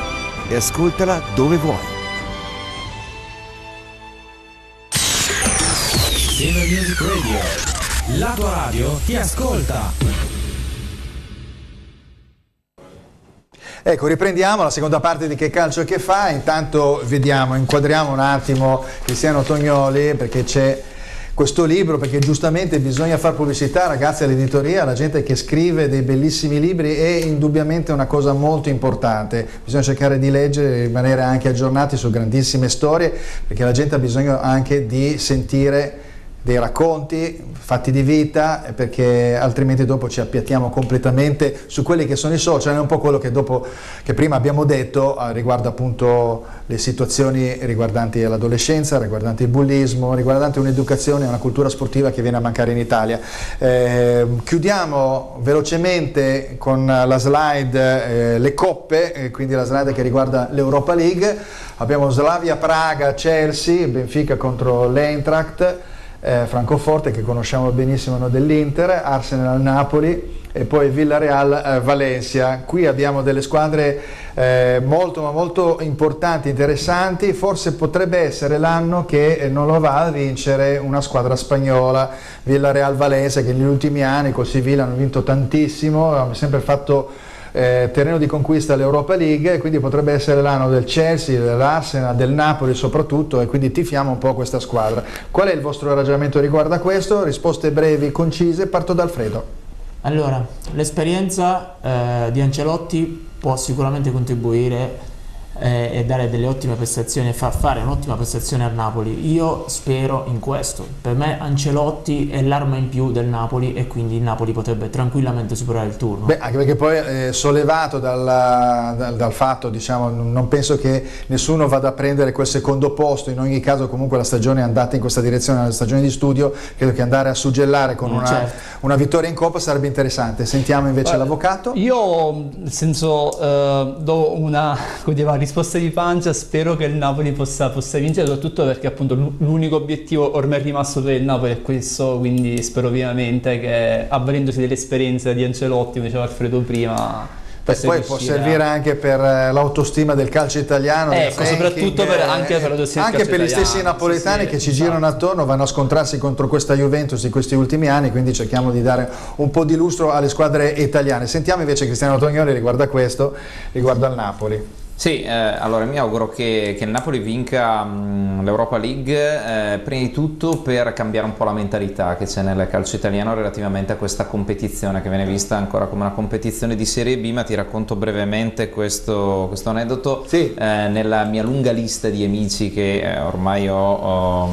e ascoltala dove vuoi. Silver Music Radio, la tua radio ti ascolta. Ecco, riprendiamo la seconda parte di Che calcio che fa. Intanto inquadriamo un attimo Cristiano Tognoli, perché c'è questo libro, perché giustamente bisogna fare pubblicità, ragazzi, all'editoria, alla gente che scrive dei bellissimi libri, è indubbiamente una cosa molto importante. Bisogna cercare di leggere e rimanere anche aggiornati su grandissime storie, perché la gente ha bisogno anche di sentire dei racconti, fatti di vita, perché altrimenti dopo ci appiattiamo completamente su quelli che sono i social. È un po' quello che prima abbiamo detto riguardo appunto le situazioni riguardanti l'adolescenza, riguardanti il bullismo, riguardanti un'educazione e una cultura sportiva che viene a mancare in Italia. Chiudiamo velocemente con la slide le coppe, quindi la slide che riguarda l'Europa League. Abbiamo Slavia Praga, Chelsea, Benfica contro l'Eintracht, Francoforte, che conosciamo benissimo, no, dell'Inter, Arsenal Napoli e poi Villarreal Valencia. Qui abbiamo delle squadre molto ma molto importanti, interessanti. Forse potrebbe essere l'anno che non lo va a vincere una squadra spagnola, Villarreal Valencia, che negli ultimi anni col Sevilla hanno vinto tantissimo, hanno sempre fatto terreno di conquista all'Europa League, quindi potrebbe essere l'anno del Chelsea, dell'Arsenal, del Napoli soprattutto, e quindi tifiamo un po' questa squadra. Qual è il vostro ragionamento riguardo a questo? Risposte brevi, concise. Parto da Alfredo. Allora, l'esperienza di Ancelotti può sicuramente contribuire e dare delle ottime prestazioni e far fare un'ottima prestazione al Napoli. Io spero in questo. Per me Ancelotti è l'arma in più del Napoli e quindi il Napoli potrebbe tranquillamente superare il turno. Beh, anche perché poi sollevato dal fatto, diciamo, non penso che nessuno vada a prendere quel secondo posto, in ogni caso comunque la stagione è andata in questa direzione, la stagione di studio, credo che andare a suggellare con una vittoria in Coppa sarebbe interessante. Sentiamo invece l'avvocato. Io, nel senso, do una risposta di pancia, spero che il Napoli possa vincere, soprattutto perché appunto l'unico obiettivo ormai rimasto per il Napoli è questo, quindi spero vivamente che, avvalendosi dell'esperienza di Ancelotti, come diceva Alfredo prima, poi può servire anche per l'autostima del calcio italiano, soprattutto anche per l'autostima anche per gli stessi napoletani che ci girano attorno, vanno a scontrarsi contro questa Juventus in questi ultimi anni, quindi cerchiamo di dare un po' di lustro alle squadre italiane. Sentiamo invece Cristiano Tognoli riguardo a questo, riguardo al Napoli. Sì, allora mi auguro che il Napoli vinca l'Europa League, prima di tutto per cambiare un po' la mentalità che c'è nel calcio italiano relativamente a questa competizione, che viene vista ancora come una competizione di Serie B. Ma ti racconto brevemente questo aneddoto. Sì. Nella mia lunga lista di amici che ormai ho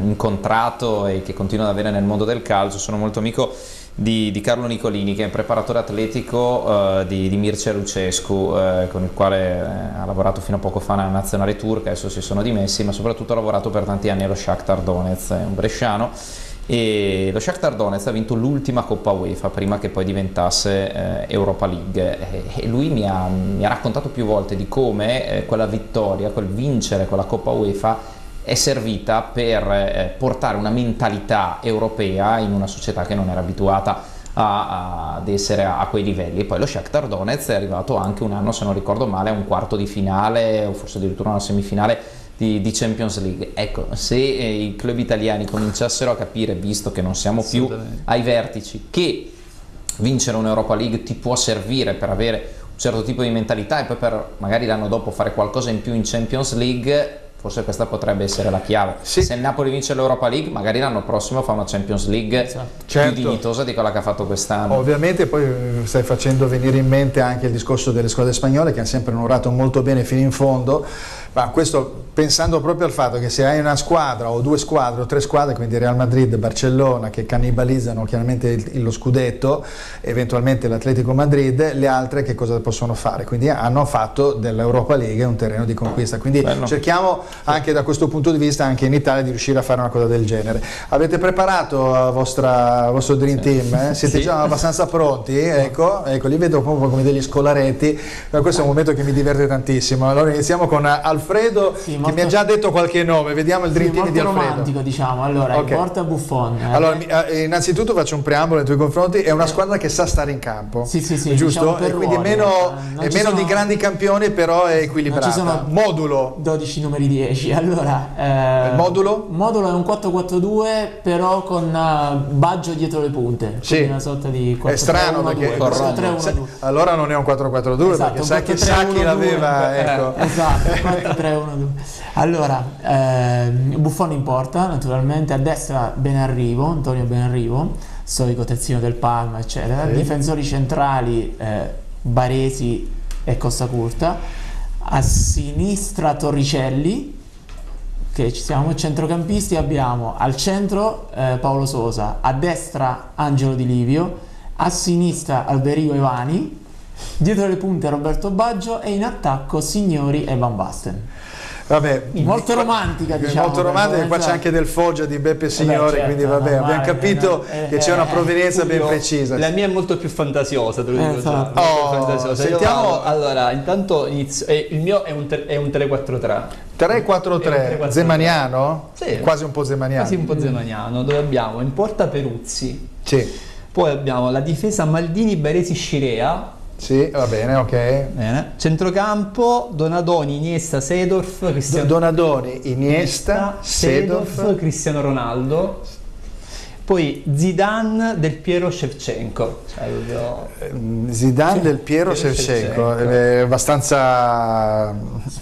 incontrato e che continuo ad avere nel mondo del calcio, sono molto amico di Carlo Nicolini, che è preparatore atletico di Mircea Lucescu, con il quale ha lavorato fino a poco fa nella nazionale turca. Adesso si sono dimessi, ma soprattutto ha lavorato per tanti anni allo Shakhtar Donetsk, è un bresciano, e lo Shakhtar Donetsk ha vinto l'ultima Coppa UEFA prima che poi diventasse Europa League, e lui mi ha raccontato più volte di come quella vittoria, quel vincere quella Coppa UEFA è servita per portare una mentalità europea in una società che non era abituata ad essere a quei livelli. E poi lo Shakhtar Donetsk è arrivato anche un anno, se non ricordo male, a un quarto di finale o forse addirittura una semifinale di Champions League. Ecco, se i club italiani cominciassero a capire, visto che non siamo più ai vertici, che vincere un'Europa League ti può servire per avere un certo tipo di mentalità e poi per magari l'anno dopo fare qualcosa in più in Champions League, forse questa potrebbe essere la chiave. Sì. Se il Napoli vince l'Europa League, magari l'anno prossimo fa una Champions League più dignitosa di quella che ha fatto quest'anno. Ovviamente poi stai facendo venire in mente anche il discorso delle squadre spagnole, che hanno sempre onorato molto bene fino in fondo, ma questo pensando proprio al fatto che se hai una squadra o due squadre o tre squadre, quindi Real Madrid, Barcellona, che cannibalizzano chiaramente lo scudetto, eventualmente l'Atletico Madrid, le altre che cosa possono fare? Quindi hanno fatto dell'Europa League un terreno di conquista, quindi cerchiamo anche da questo punto di vista anche in Italia di riuscire a fare una cosa del genere. Avete preparato il vostro Dream Team? Siete già abbastanza pronti? Ecco, li vedo proprio come degli scolaretti, ma questo è un momento che mi diverte tantissimo. Allora iniziamo con Alfredo, che mi ha già detto qualche nome, vediamo il Dream Team di Alfredo. Romantico, diciamo. Allora, in porta Buffon. Allora, innanzitutto faccio un preambolo nei tuoi confronti, è una squadra che sa stare in campo, sì, giusto? Diciamo e quindi meno di grandi campioni, però è equilibrata. Non ci sono modulo 12 numeri 10. Allora, il modulo? Il modulo è un 4-4-2, però con Baggio dietro le punte. Sì. Una sorta di 4-3-1-2. È strano perché 4-3-1-2. Allora non è un 4-4-2, esatto, perché Sacchi l'aveva, ecco. Esatto, 4-3-1-2. Allora, Buffon in porta, naturalmente, a destra Benarrivo, Antonio Benarrivo, storico terzino del Parma, eccetera. Sì. Difensori centrali Baresi e Costa Curta, a sinistra Torricelli, che ci siamo, centrocampisti abbiamo al centro Paolo Sosa, a destra Angelo Di Livio, a sinistra Alberico Ivani, dietro le punte Roberto Baggio e in attacco Signori e Van Basten. Vabbè, molto romantica, diciamo. Molto romantica, qua c'è anche del Foggia di Beppe Signori, certo, quindi vabbè, abbiamo capito che c'è una provenienza ben precisa. La mia è molto più fantasiosa, te lo dico già. Fantasiosa. Sentiamo. Allora, intanto inizio. Il mio è un 3-4-3. 3-4-3, zemaniano? Sì. Quasi un po' zemaniano. Quasi un po' zemaniano, dove abbiamo in porta Peruzzi. Sì. Poi abbiamo la difesa Maldini, Baresi, Scirea. Sì, va bene, ok. Bene. Centrocampo Donadoni, Iniesta, Seedorf, Donadoni, Iniesta, Seedorf, Cristiano Ronaldo. Poi Zidane, Del Piero, Shevchenko. Zidane, Del Piero, Shevchenko. È abbastanza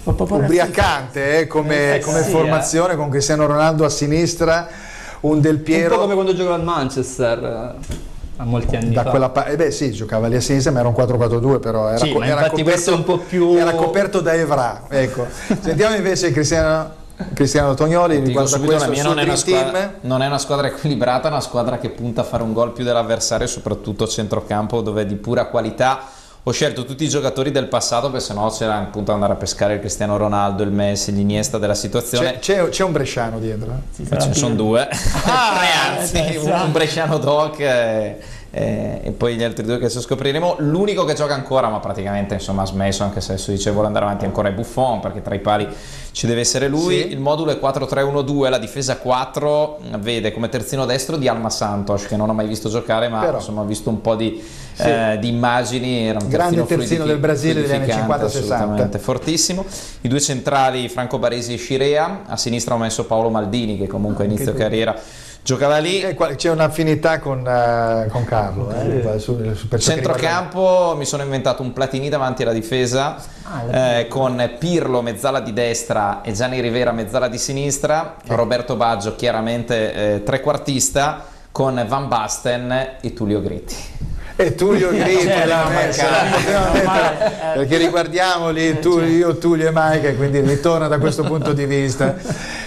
ubriacante come formazione, con Cristiano Ronaldo a sinistra, un Del Piero. Un po' come quando giocava al Manchester. a molti anni da fa. quella sì, giocava lì a sinistra, ma era un 4-4-2, però era, Sì, ma era infatti questo è un po' più... era coperto da Evra, ecco. Sentiamo invece Cristiano Tognoli Dico riguardo a subito, la questo mia suo non è una Dream squadra, Team. non è una squadra equilibrata, è una squadra che punta a fare un gol più dell'avversario, soprattutto a centrocampo, dove è di pura qualità. Ho scelto tutti i giocatori del passato, perché sennò c'era appunto andare a pescare il Cristiano Ronaldo, il Messi, l'Iniesta della situazione. C'è un bresciano dietro. Ce ne sono due, anzi, un bresciano doc e poi gli altri due che adesso scopriremo. L'unico che gioca ancora, ma praticamente insomma ha smesso, anche se adesso dice vuole andare avanti, ancora è Buffon, perché tra i pali ci deve essere lui. Sì. Il modulo è 4-3-1-2, la difesa 4 vede come terzino destro di Alma Santos, che non ho mai visto giocare, ma Però, insomma ho visto un po' di immagini. Era un grande terzino del Brasile degli anni fluidificante, 50-60, assolutamente fortissimo. I due centrali Franco Baresi e Scirea, a sinistra ho messo Paolo Maldini, che comunque a inizio carriera giocava lì. C'è un'affinità con Carlo. Per Centrocampo mi sono inventato un Platini davanti alla difesa, con Pirlo mezzala di destra e Gianni Rivera mezzala di sinistra, Roberto Baggio chiaramente trequartista, con Van Basten e Tullio Gritti. E Tullio Gritti perché riguardiamoli, io, Tullio e Mike, quindi ritorna da questo punto di vista.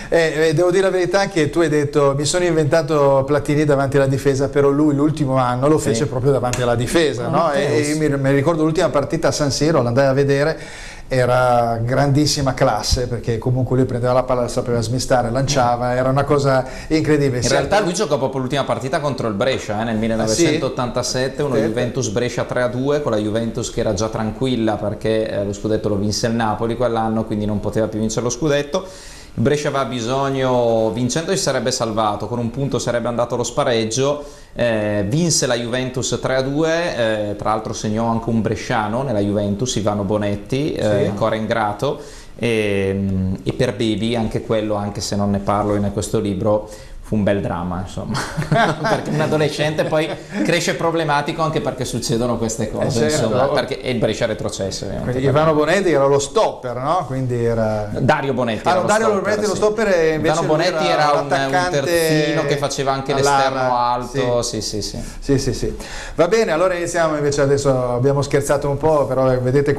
Devo dire la verità che tu hai detto mi sono inventato Platini davanti alla difesa, però lui l'ultimo anno lo fece proprio davanti alla difesa, no? E io mi ricordo l'ultima partita a San Siro, l'andai a vedere, era grandissima classe, perché comunque lui prendeva la palla, la sapeva smistare, lanciava, era una cosa incredibile. In realtà lui giocò proprio l'ultima partita contro il Brescia nel 1987, uno Juventus Brescia 3-2, con la Juventus che era già tranquilla perché lo scudetto lo vinse il Napoli quell'anno, quindi non poteva più vincere lo scudetto. Il Brescia aveva bisogno, vincendo si sarebbe salvato, con un punto sarebbe andato allo spareggio, vinse la Juventus 3-2, tra l'altro segnò anche un bresciano nella Juventus, Ivano Bonetti, ancora ingrato, e per Baby anche quello, anche se non ne parlo in questo libro, fu un bel dramma, insomma, perché un adolescente poi cresce problematico, anche perché succedono queste cose, insomma, perché il Brescia retrocesso. Ivano Bonetti era lo stopper, no? Quindi era Dario Bonetti era lo stopper, e invece Ivano Bonetti era un attaccante terzino che faceva anche l'esterno alto. Sì. Va bene, allora iniziamo invece. Adesso abbiamo scherzato un po', però vedete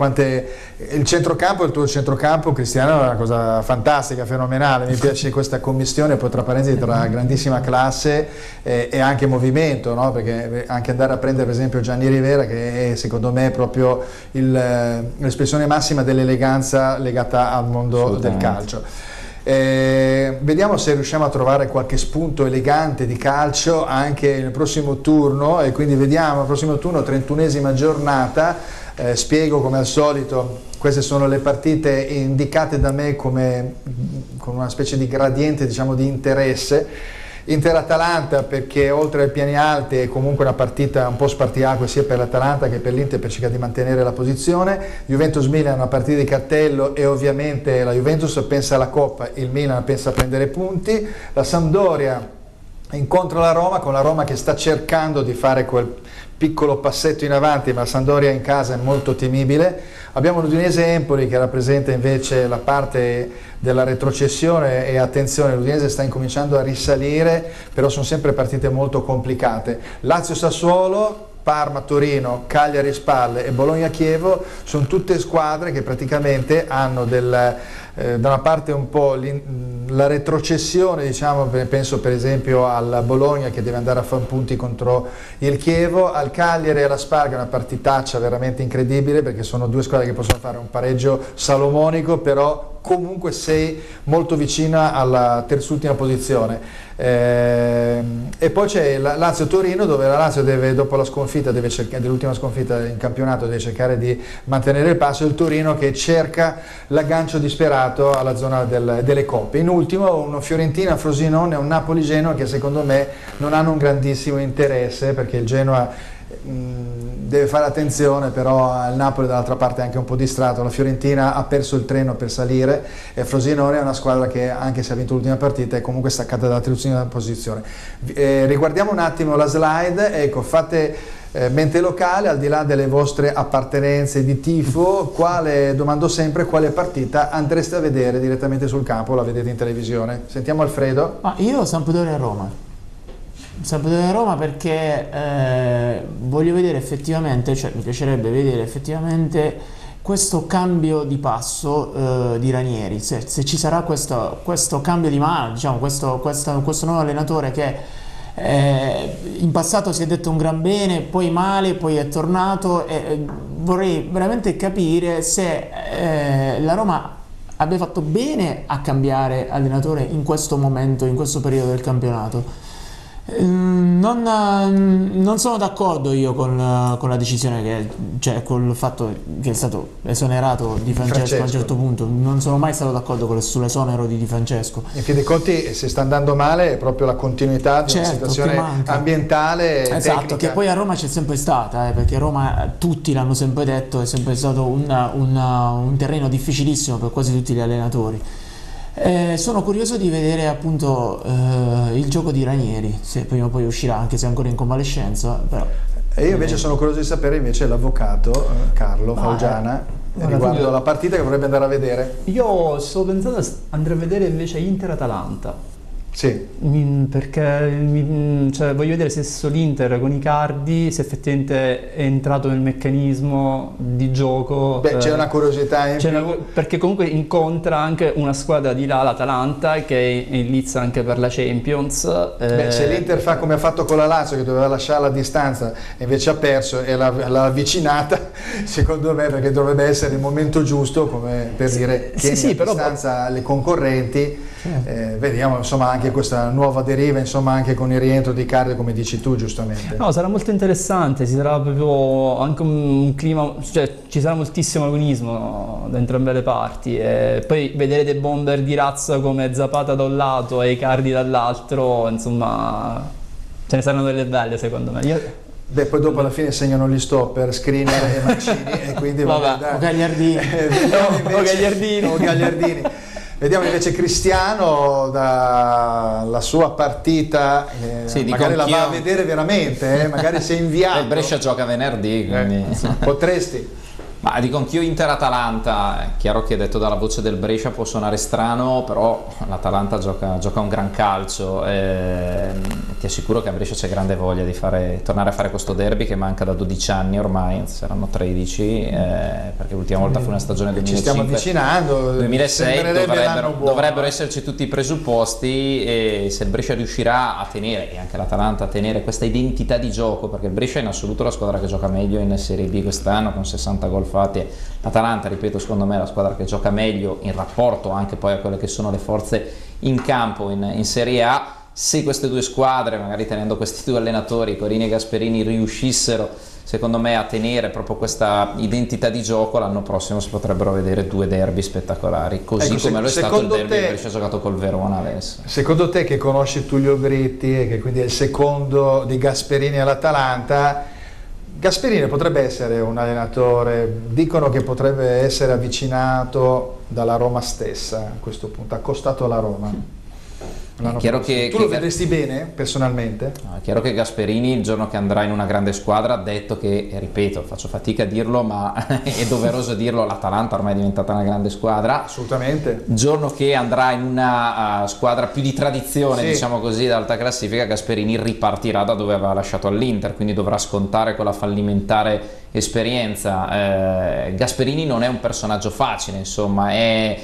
il centrocampo, il tuo centrocampo, Cristiano, è una cosa fantastica, fenomenale. Mi piace questa commistione, poi tra parentesi, tra grandissima classe e anche movimento, no? Perché anche andare a prendere per esempio Gianni Rivera, che è secondo me proprio l'espressione massima dell'eleganza legata al mondo del calcio. Vediamo se riusciamo a trovare qualche spunto elegante di calcio anche nel prossimo turno, e quindi vediamo il prossimo turno, 31esima giornata. Spiego come al solito, queste sono le partite indicate da me con una specie di gradiente, diciamo, di interesse. Inter-Atalanta, perché oltre ai piani alti è comunque una partita un po' spartiacque sia per l'Atalanta che per l'Inter, per cercare di mantenere la posizione. Juventus-Milan è una partita di cartello, e ovviamente la Juventus pensa alla Coppa, il Milan pensa a prendere punti. La Sampdoria incontra la Roma, con la Roma che sta cercando di fare quel piccolo passetto in avanti, ma la Sampdoria in casa è molto temibile. Abbiamo l'Udinese-Empoli che rappresenta invece la parte della retrocessione, e attenzione, l'Udinese sta incominciando a risalire, però sono sempre partite molto complicate. Lazio-Sassuolo, Parma-Torino, Cagliari-Spalle e Bologna-Chievo sono tutte squadre che praticamente hanno da una parte un po' la retrocessione, diciamo, penso per esempio al Bologna che deve andare a fare punti contro il Chievo, al Cagliari e alla Spal, che è una partitaccia veramente incredibile, perché sono due squadre che possono fare un pareggio salomonico, però comunque sei molto vicina alla terzultima posizione. E poi c'è la Lazio-Torino, dove la Lazio dopo la sconfitta dell'ultima sconfitta in campionato, deve cercare di mantenere il passo, e il Torino che cerca l'aggancio disperato alla zona delle coppe. In ultimo uno Fiorentina-Frosinone e un Napoli-Genoa, che secondo me non hanno un grandissimo interesse, perché il Genoa deve fare attenzione, però il Napoli dall'altra parte è anche un po' distratto. La Fiorentina ha perso il treno per salire, e Frosinone è una squadra che, anche se ha vinto l'ultima partita, è comunque staccata dalla terzultima posizione. Riguardiamo un attimo la slide. Ecco, fate mente locale, al di là delle vostre appartenenze di tifo, domando sempre quale partita andreste a vedere direttamente sul campo, la vedete in televisione. Sentiamo Alfredo. Ma io Sampdoria-Roma. Sampdoria Roma perché voglio vedere effettivamente, cioè mi piacerebbe vedere effettivamente questo cambio di passo di Ranieri, se ci sarà questo cambio di mano, diciamo, questo nuovo allenatore che in passato si è detto un gran bene, poi male, poi è tornato, e vorrei veramente capire se la Roma abbia fatto bene a cambiare allenatore in questo momento, in questo periodo del campionato. Non sono d'accordo io con la decisione cioè col fatto che è stato esonerato Di Francesco a un certo punto. Non sono mai stato d'accordo sull'esonero di Francesco. In fin dei conti, se sta andando male è proprio la continuità di una situazione ambientale, esatto, tecnica. che poi a Roma c'è sempre stata, perché a Roma tutti l'hanno sempre detto, è sempre stato un terreno difficilissimo per quasi tutti gli allenatori. Sono curioso di vedere appunto il gioco di Ranieri, se prima o poi uscirà, anche se è ancora in convalescenza, però. E io invece sono curioso di sapere invece l'avvocato Carlo Faugiana riguardo la partita che vorrebbe andare a vedere. Io sto pensando andrei a vedere invece Inter-Atalanta. Sì. Perché cioè, voglio vedere se l'Inter con Icardi, se effettivamente è entrato nel meccanismo di gioco. Beh, c'è una curiosità in più. Perché comunque incontra anche una squadra di là, l'Atalanta, che è in lizza anche per la Champions. Beh, se l'Inter fa come ha fatto con la Lazio, che doveva lasciarla a distanza e invece ha perso e l'ha avvicinata, secondo me, perché dovrebbe essere il momento giusto, come per dire che a distanza le concorrenti. Vediamo insomma anche questa nuova deriva, insomma anche con il rientro di Icardi, come dici tu giustamente. No, sarà molto interessante, ci sarà proprio anche un clima, cioè ci sarà moltissimo agonismo da entrambe le parti, e poi vedere dei bomber di razza come Zapata da un lato e Icardi dall'altro, insomma ce ne saranno delle belle secondo me. Beh, poi dopo alla fine segnano gli stopper, Skriniar e Mancini, e quindi o Gagliardini. o Gagliardini. Vediamo invece Cristiano dalla sua partita, magari la va a vedere veramente, magari si è inviato. Il Brescia gioca venerdì, quindi potresti. Ma dico anch'io Inter-Atalanta, è chiaro che detto dalla voce del Brescia può suonare strano, però l'Atalanta gioca un gran calcio, e ti assicuro che a Brescia c'è grande voglia di tornare a fare questo derby che manca da 12 anni ormai, anzi saranno 13, perché l'ultima volta fu una stagione 2005. Ci stiamo avvicinando, 2006 dovrebbero esserci tutti i presupposti, e se il Brescia riuscirà a tenere, e anche l'Atalanta a tenere questa identità di gioco, perché il Brescia è in assoluto la squadra che gioca meglio in Serie B quest'anno con 60 gol. L'Atalanta, ripeto, secondo me è la squadra che gioca meglio in rapporto anche poi a quelle che sono le forze in campo in Serie A. Se queste due squadre, magari tenendo questi due allenatori, Corini e Gasperini, riuscissero secondo me a tenere proprio questa identità di gioco, l'anno prossimo si potrebbero vedere due derby spettacolari, così come lo è stato il derby che Brescia ha giocato col Verona adesso. Secondo te, che conosci Tullio Britti e che quindi è il secondo di Gasperini all'Atalanta, Gasperini potrebbe essere un allenatore, dicono che potrebbe essere avvicinato dalla Roma stessa a questo punto, accostato alla Roma. Tu lo vedresti bene personalmente? No, è chiaro che Gasperini, il giorno che andrà in una grande squadra, ha detto che, ripeto, faccio fatica a dirlo, ma è doveroso dirlo, l'Atalanta ormai è diventata una grande squadra. Assolutamente. Il giorno che andrà in una squadra più di tradizione, sì, diciamo così, d'alta classifica, Gasperini ripartirà da dove aveva lasciato all'Inter, quindi dovrà scontare con la fallimentare esperienza. Gasperini non è un personaggio facile, insomma, è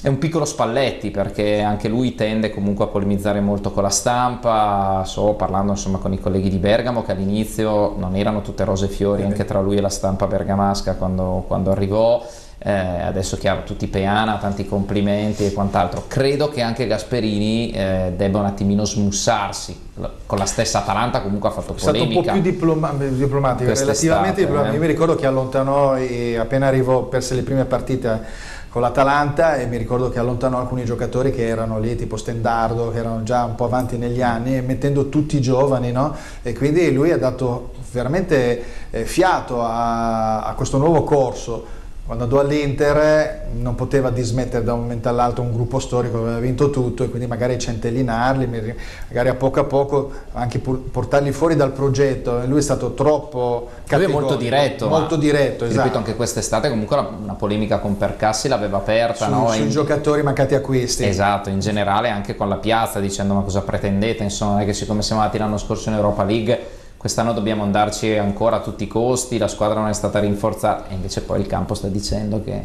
un piccolo Spalletti, perché anche lui tende comunque a polemizzare molto con la stampa. Parlando insomma con i colleghi di Bergamo, che all'inizio non erano tutte rose e fiori anche tra lui e la stampa bergamasca quando arrivò, adesso chiaro, tutti peana, tanti complimenti e quant'altro. Credo che anche Gasperini debba un attimino smussarsi. Con la stessa Atalanta comunque ha fatto polemica. È stato un po' più diplomatico, relativamente diplomatico. Io mi ricordo che allontanò, appena arrivò, perse le prime partite con l'Atalanta, e mi ricordo che allontanò alcuni giocatori che erano lì, tipo Stendardo, che erano già un po' avanti negli anni, mettendo tutti i giovani, no? E quindi lui ha dato veramente fiato a questo nuovo corso. quando andò all'Inter non poteva dismettere da un momento all'altro un gruppo storico che aveva vinto tutto, e quindi magari centellinarli, magari a poco anche portarli fuori dal progetto. Lui è stato troppo categorico, molto diretto, molto diretto, ripeto, esatto. anche quest'estate comunque una polemica con Percassi l'aveva aperta, no? Sui giocatori mancati acquisti. Esatto, in generale anche con la piazza, dicendo ma cosa pretendete, insomma, non è che siccome siamo andati l'anno scorso in Europa League quest'anno dobbiamo andarci ancora a tutti i costi, la squadra non è stata rinforzata, e invece poi il campo sta dicendo che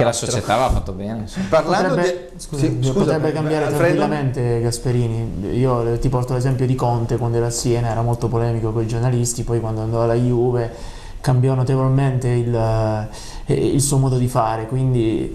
la società aveva fatto bene. Parlando potrebbe cambiare tranquillamente Gasperini. Io ti porto l'esempio di Conte, quando era a Siena era molto polemico con i giornalisti, poi quando andò alla Juve cambiò notevolmente il suo modo di fare, quindi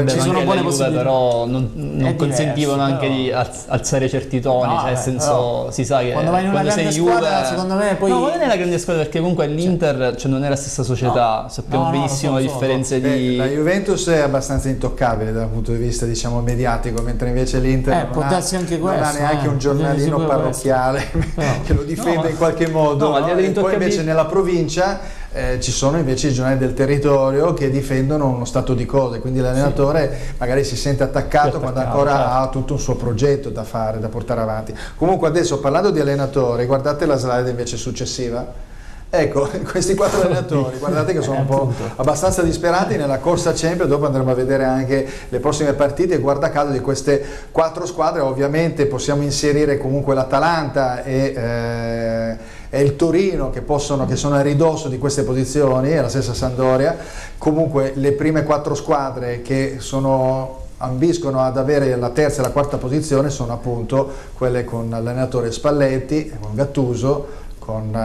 ci sono buone possibilità, però non consentivano anche di alzare certi toni, nel senso, si sa che quando vai in una grande squadra, secondo me poi non è la grande squadra, perché comunque l'Inter non è la stessa società, sappiamo benissimo le differenze di... La Juventus è abbastanza intoccabile dal punto di vista, diciamo, mediatico, mentre invece l'Inter non ha neanche un giornalino parrocchiale che lo difende in qualche modo, e poi invece nella provincia ci sono invece i giornali del territorio che difendono uno stato di cose, quindi l'allenatore magari si sente attaccato quando ancora ha tutto un suo progetto da fare, da portare avanti. Comunque adesso, parlando di allenatori, guardate la slide invece successiva. Ecco, questi 4 allenatori, guardate che sono un po' abbastanza disperati nella corsa Champions. Dopo andremo a vedere anche le prossime partite, e guarda caso di queste 4 squadre ovviamente possiamo inserire comunque l'Atalanta e il Torino, che sono a ridosso di queste posizioni, e la stessa Sampdoria. Comunque le prime 4 squadre che ambiscono ad avere la terza e la quarta posizione sono appunto quelle con l'allenatore Spalletti, con Gattuso, con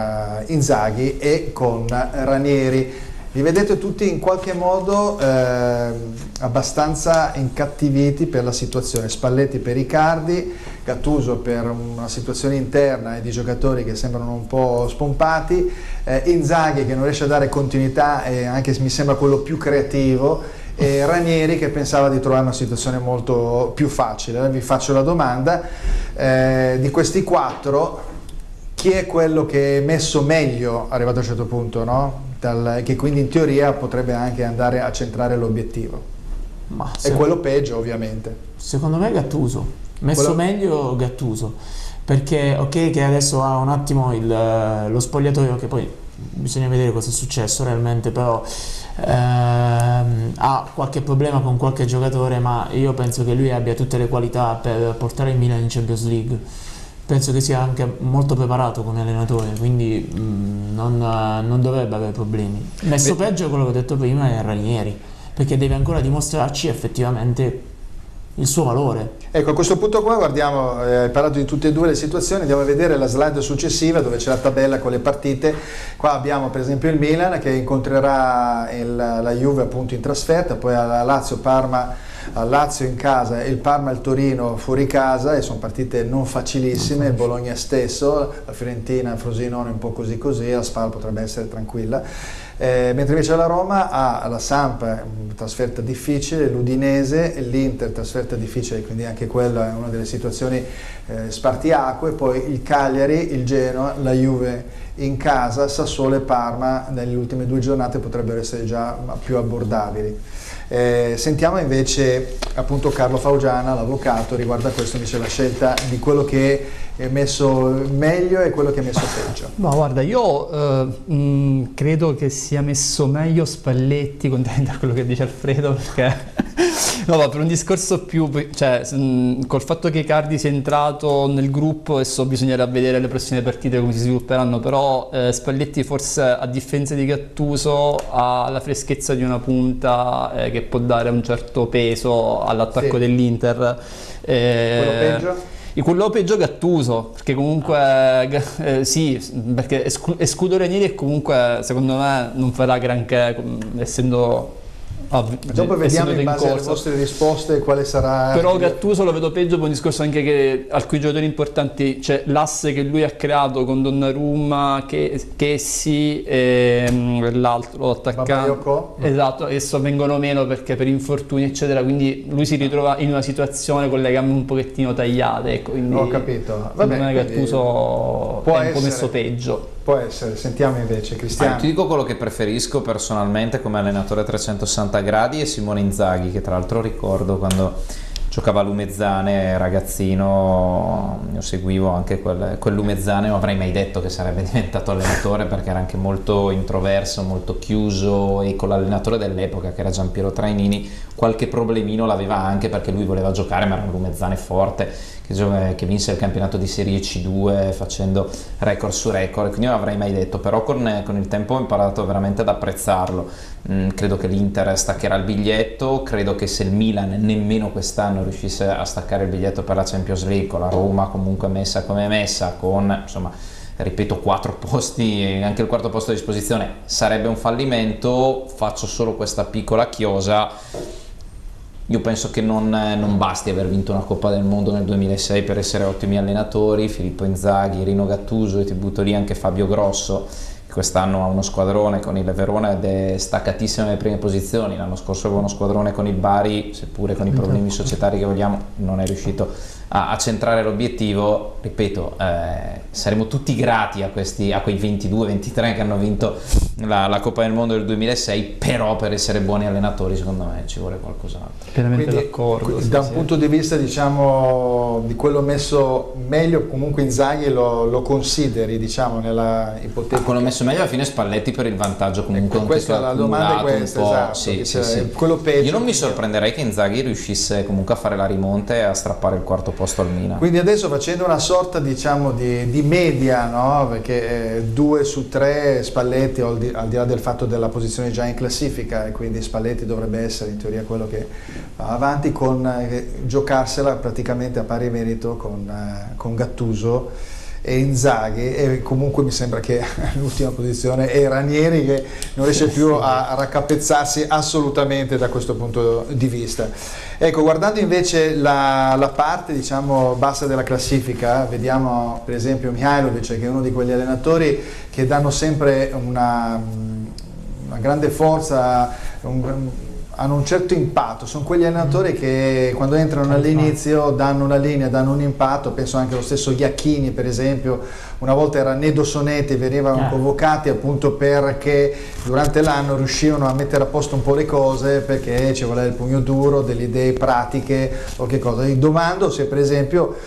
Inzaghi e con Ranieri. Li vedete tutti in qualche modo abbastanza incattiviti per la situazione. Spalletti per Icardi, Gattuso per una situazione interna e di giocatori che sembrano un po' spompati, Inzaghi che non riesce a dare continuità e anche mi sembra quello più creativo, e Ranieri che pensava di trovare una situazione molto più facile. Vi faccio la domanda, di questi 4 chi è quello che è messo meglio arrivato a un certo punto, no? Che quindi in teoria potrebbe anche andare a centrare l'obiettivo? E quello peggio ovviamente. Secondo me Gattuso, meglio Gattuso, perché ok che adesso ha un attimo lo spogliatoio, che poi bisogna vedere cosa è successo realmente, però ha qualche problema con qualche giocatore, ma io penso che lui abbia tutte le qualità per portare il Milan in Champions League. Penso che sia anche molto preparato come allenatore, quindi non dovrebbe avere problemi. Messo peggio, quello che ho detto prima, è Ranieri, perché deve ancora dimostrarci effettivamente il suo valore. Ecco, a questo punto qua guardiamo, hai parlato di tutte e 2 le situazioni, andiamo a vedere la slide successiva dove c'è la tabella con le partite. Qua abbiamo per esempio il Milan che incontrerà la Juve appunto in trasferta, poi alla Lazio-Parma, al Lazio in casa e il Parma e il Torino fuori casa, e sono partite non facilissime. Il Bologna stesso, la Fiorentina, il Frosinone un po' così, la Spal potrebbe essere tranquilla, mentre invece la Roma ha la Samp, trasferta difficile, l'Udinese, l'Inter trasferta difficile, quindi anche quella è una delle situazioni spartiacque, poi il Cagliari, il Genoa, la Juve in casa, Sassuolo e Parma nelle ultime 2 giornate potrebbero essere già più abbordabili. Sentiamo invece appunto Carlo Faugiana, l'avvocato, riguardo a questo invece la scelta di quello che è messo meglio e quello che è messo peggio. Ma guarda, io credo che sia messo meglio Spalletti, contrariamente a quello che dice Alfredo, perché per un discorso più, cioè col fatto che Icardi sia entrato nel gruppo, adesso bisognerà vedere le prossime partite come si svilupperanno, però Spalletti forse, a differenza di Gattuso, ha la freschezza di una punta che può dare un certo peso all'attacco dell'Inter. Quello peggio? Quello peggio Gattuso, perché comunque sì, perché escludo Ranieri e comunque secondo me non farà granché, essendo dopo vediamo in base alle vostre risposte quale sarà. Però Gattuso lo vedo peggio per un discorso anche che alcuni giocatori importanti, cioè l'asse che lui ha creato con Donnarumma, Kessi e l'altro attaccante, esatto, adesso vengono meno perché per infortuni eccetera, quindi lui si ritrova in una situazione con le gambe un pochettino tagliate, ecco, quindi ho capito. Gattuso è un po' messo peggio. può essere. Sentiamo invece Cristiano. Ti dico quello che preferisco personalmente come allenatore a 360 gradi è Simone Inzaghi, che tra l'altro ricordo quando giocava a Lumezzane ragazzino, io seguivo anche quel Lumezzane, non avrei mai detto che sarebbe diventato allenatore perché era anche molto introverso, molto chiuso, e con l'allenatore dell'epoca che era Giampiero Trainini qualche problemino l'aveva anche perché lui voleva giocare, ma era un Lumezzane forte che vinse il campionato di Serie C2 facendo record su record, e quindi non avrei mai detto, però con il tempo ho imparato veramente ad apprezzarlo. Credo che l'Inter staccherà il biglietto, credo che se il Milan nemmeno quest'anno riuscisse a staccare il biglietto per la Champions League, con la Roma comunque messa come messa, con insomma ripeto 4 posti, anche il quarto posto a disposizione, sarebbe un fallimento. Faccio solo questa piccola chiosa: io penso che non basti aver vinto una Coppa del Mondo nel 2006 per essere ottimi allenatori. Filippo Inzaghi, Rino Gattuso, e ti butto lì anche Fabio Grosso, che quest'anno ha uno squadrone con il Verona ed è staccatissimo nelle prime posizioni. L'anno scorso aveva uno squadrone con il Bari, seppure con i problemi societari che vogliamo non è riuscito a centrare l'obiettivo. Ripeto, saremo tutti grati a quei 22-23 che hanno vinto la Coppa del Mondo del 2006, però per essere buoni allenatori secondo me ci vuole qualcos'altro. Pienamente Quindi, d'accordo. da un punto di vista, diciamo, di quello messo meglio, comunque Inzaghi lo consideri, diciamo, nella ipotetica. Quello messo meglio alla fine Spalletti per il vantaggio comunque questa la domanda è questa, esatto, sì. Quello peggio. Io non mi sorprenderei che Inzaghi riuscisse comunque a fare la rimonta e a strappare il quarto posto al Milan. Quindi adesso, facendo una sorta, diciamo, di media, no? Perché 2 su 3 Spalletti, al di là del fatto della posizione già in classifica, e quindi Spalletti dovrebbe essere in teoria quello che va avanti, con giocarsela praticamente a pari merito con Gattuso e Inzaghi, e comunque mi sembra che l'ultima posizione è Ranieri, che non riesce più a raccapezzarsi assolutamente da questo punto di vista. Ecco, guardando invece la parte, diciamo, bassa della classifica, vediamo per esempio Mihajlovic, che è uno di quegli allenatori che danno sempre una grande forza, hanno un certo impatto. Sono quegli allenatori che quando entrano all'inizio danno una linea, danno un impatto. Penso anche allo stesso Iachini, per esempio. Una volta era Nedo Sonetti, venivano convocati appunto perché durante l'anno riuscivano a mettere a posto un po' le cose, perché ci voleva il pugno duro, delle idee pratiche o che cosa. E domando se per esempio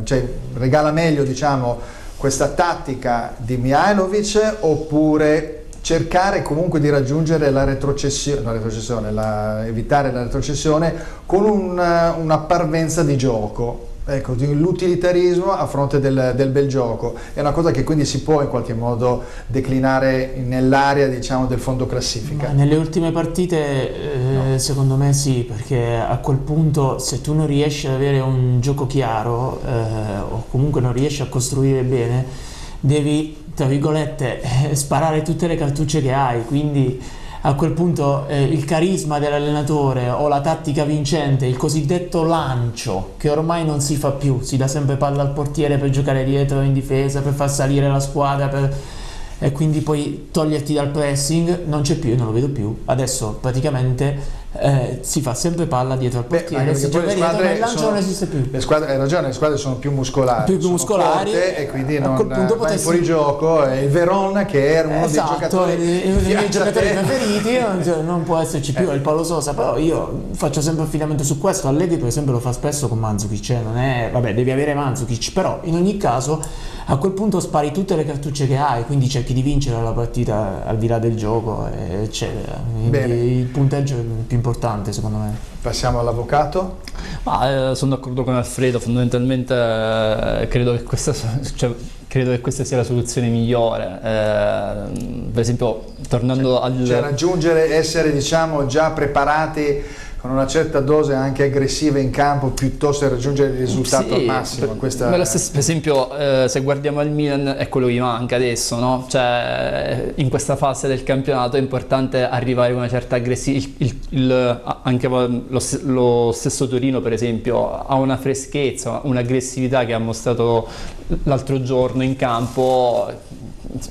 cioè regala meglio, diciamo, questa tattica di Mihajlovic, oppure cercare comunque di raggiungere evitare la retrocessione con una parvenza di gioco. Ecco, l'utilitarismo a fronte del bel gioco è una cosa che quindi si può in qualche modo declinare nell'area, diciamo, del fondo classifica. Ma nelle ultime partite no. Secondo me sì, perché a quel punto se tu non riesci ad avere un gioco chiaro o comunque non riesci a costruire bene, devi, tra virgolette, sparare tutte le cartucce che hai, quindi a quel punto il carisma dell'allenatore o la tattica vincente, il cosiddetto lancio, che ormai non si fa più, si dà sempre palla al portiere per giocare dietro in difesa, per far salire la squadra, e quindi poi toglierti dal pressing, non c'è più, non lo vedo più. Adesso praticamente si fa sempre palla dietro al portiere, si gioca dietro, ma il lancio non esiste più. Hai ragione, le squadre sono più muscolari, forte, e quindi non va in fuorigioco. È il Verona, che era uno dei giocatori, i miei giocatori preferiti, non può esserci più, è il Paolo Sosa. Però io faccio sempre affidamento su questo. Allegri per esempio lo fa spesso con Mandzukic, non è, vabbè, devi avere Mandzukic, però in ogni caso a quel punto spari tutte le cartucce che hai, quindi cerchi di vincere la partita al di là del gioco, eccetera. Il punteggio è più importante, secondo me. Passiamo all'avvocato. Sono d'accordo con Alfredo, fondamentalmente credo che questa sia la soluzione migliore. Per esempio, tornando raggiungere, essere, diciamo, già preparati con una certa dose anche aggressiva in campo, piuttosto che raggiungere il risultato al massimo. Per esempio, se guardiamo il Milan, è quello che manca adesso, no? Cioè, in questa fase del campionato è importante arrivare con una certa aggressività. Anche lo stesso Torino, per esempio, ha una freschezza, un'aggressività che ha mostrato l'altro giorno in campo.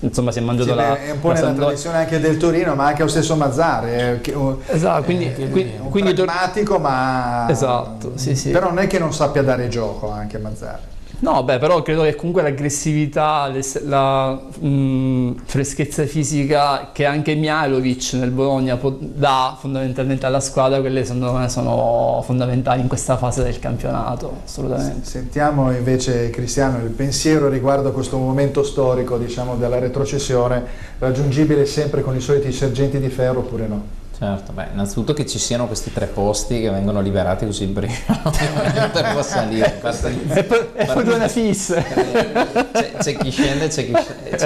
Insomma, si è mangiato è un po' nella tradizione anche del Torino, ma anche lo stesso Mazzarri, esatto, quindi pragmatico, ma esatto, sì. Però non è che non sappia dare gioco anche Mazzarri. No, beh, però credo che comunque l'aggressività, la freschezza fisica che anche Mihajlovic nel Bologna dà fondamentalmente alla squadra, quelle secondo me sono fondamentali in questa fase del campionato, assolutamente. Sentiamo invece, Cristiano, il pensiero riguardo a questo momento storico, diciamo, della retrocessione, raggiungibile sempre con i soliti sergenti di ferro oppure no? Certo, beh, innanzitutto che ci siano questi 3 posti che vengono liberati così il Brescia può salire. E poi una fissa. C'è chi scende e c'è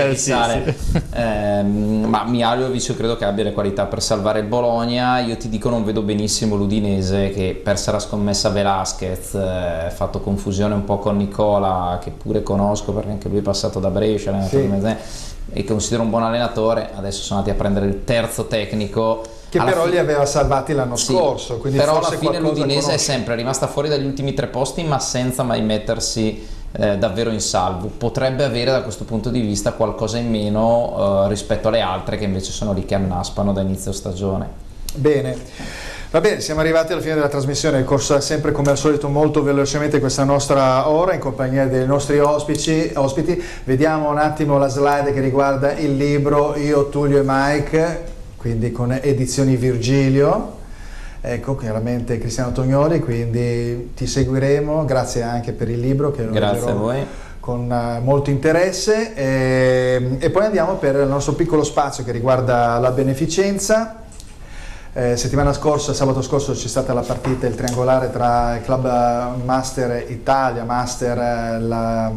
chi sale. Sì. Ma Mihajlovic credo che abbia le qualità per salvare il Bologna. Io ti dico, non vedo benissimo l'Udinese, che persa la scommessa Velasquez, ha fatto confusione un po' con Nicola, che pure conosco perché anche lui è passato da Brescia, e considero un buon allenatore. Adesso sono andati a prendere il terzo tecnico che però li aveva salvati l'anno scorso, quindi però forse alla fine l'Udinese conosce. è sempre rimasta fuori dagli ultimi 3 posti, ma senza mai mettersi davvero in salvo. Potrebbe avere da questo punto di vista qualcosa in meno rispetto alle altre che invece sono lì che annaspano da inizio stagione. Bene. Va bene, siamo arrivati alla fine della trasmissione, è corsa sempre come al solito molto velocemente questa nostra ora in compagnia dei nostri ospiti. Vediamo un attimo la slide che riguarda il libro Io, Tullio e Mike, quindi con edizioni Virgilio. Ecco, chiaramente Cristiano Tognoli, quindi ti seguiremo, grazie anche per il libro che lo grazie a voi. Con molto interesse e poi andiamo per il nostro piccolo spazio che riguarda la beneficenza. Settimana scorsa, sabato scorso, c'è stata la partita, il triangolare tra il Club Master Italia, la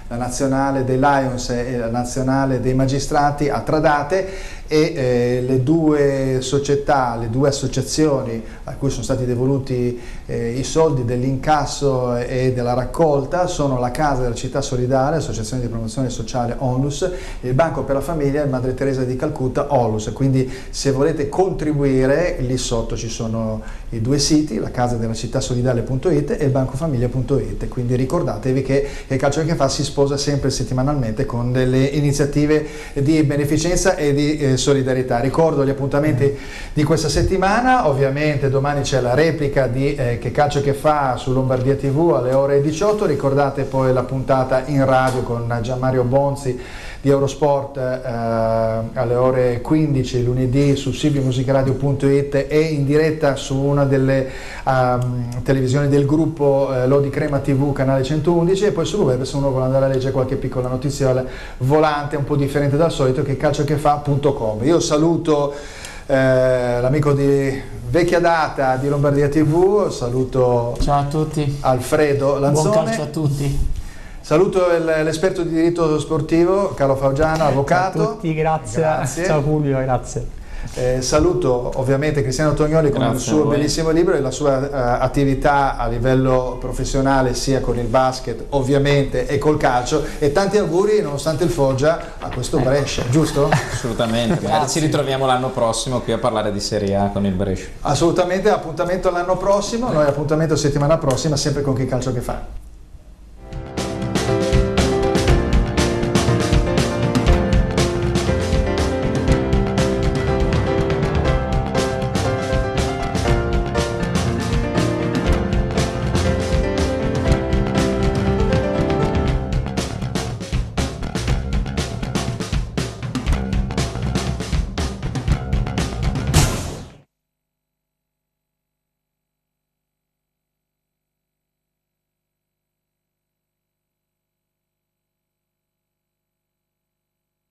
nazionale dei Lions e la nazionale dei Magistrati a Tradate, e le due società, le due associazioni a cui sono stati devoluti i soldi dell'incasso e della raccolta sono la Casa della Città Solidale, Associazione di Promozione Sociale ONLUS, il Banco per la Famiglia e Madre Teresa di Calcutta ONLUS. Quindi se volete contribuire, lì sotto ci sono i 2 siti, la casa della città solidale.it e il bancofamiglia.it, quindi ricordatevi che il Calcio che fa si sposa sempre settimanalmente con delle iniziative di beneficenza e di solidarietà. Ricordo gli appuntamenti di questa settimana, ovviamente domani c'è la replica di Che Calcio che fa su Lombardia TV alle ore 18, ricordate poi la puntata in radio con Gianmario Bonzi di Eurosport alle ore 15 lunedì su silviomusicradio.it e in diretta su una delle televisioni del gruppo Lodi Crema TV canale 111, e poi sul web se uno vuole andare a leggere qualche piccola notiziola volante un po' differente dal solito, che calciochefa.com. Io saluto l'amico di vecchia data di Lombardia TV, saluto ciao a tutti, Alfredo Lanzone, buon calcio a tutti. Saluto l'esperto di diritto sportivo Carlo Faugiano, avvocato. Ciao a tutti, grazie. Ciao Fulvio, grazie. Saluto ovviamente Cristiano Tognoli con il suo bellissimo libro e la sua attività a livello professionale sia con il basket ovviamente e col calcio, e tanti auguri nonostante il Foggia a questo Brescia, giusto? Assolutamente, magari ci ritroviamo l'anno prossimo qui a parlare di Serie A con il Brescia. Assolutamente, appuntamento l'anno prossimo, noi appuntamento settimana prossima sempre con Che Calcio che fa.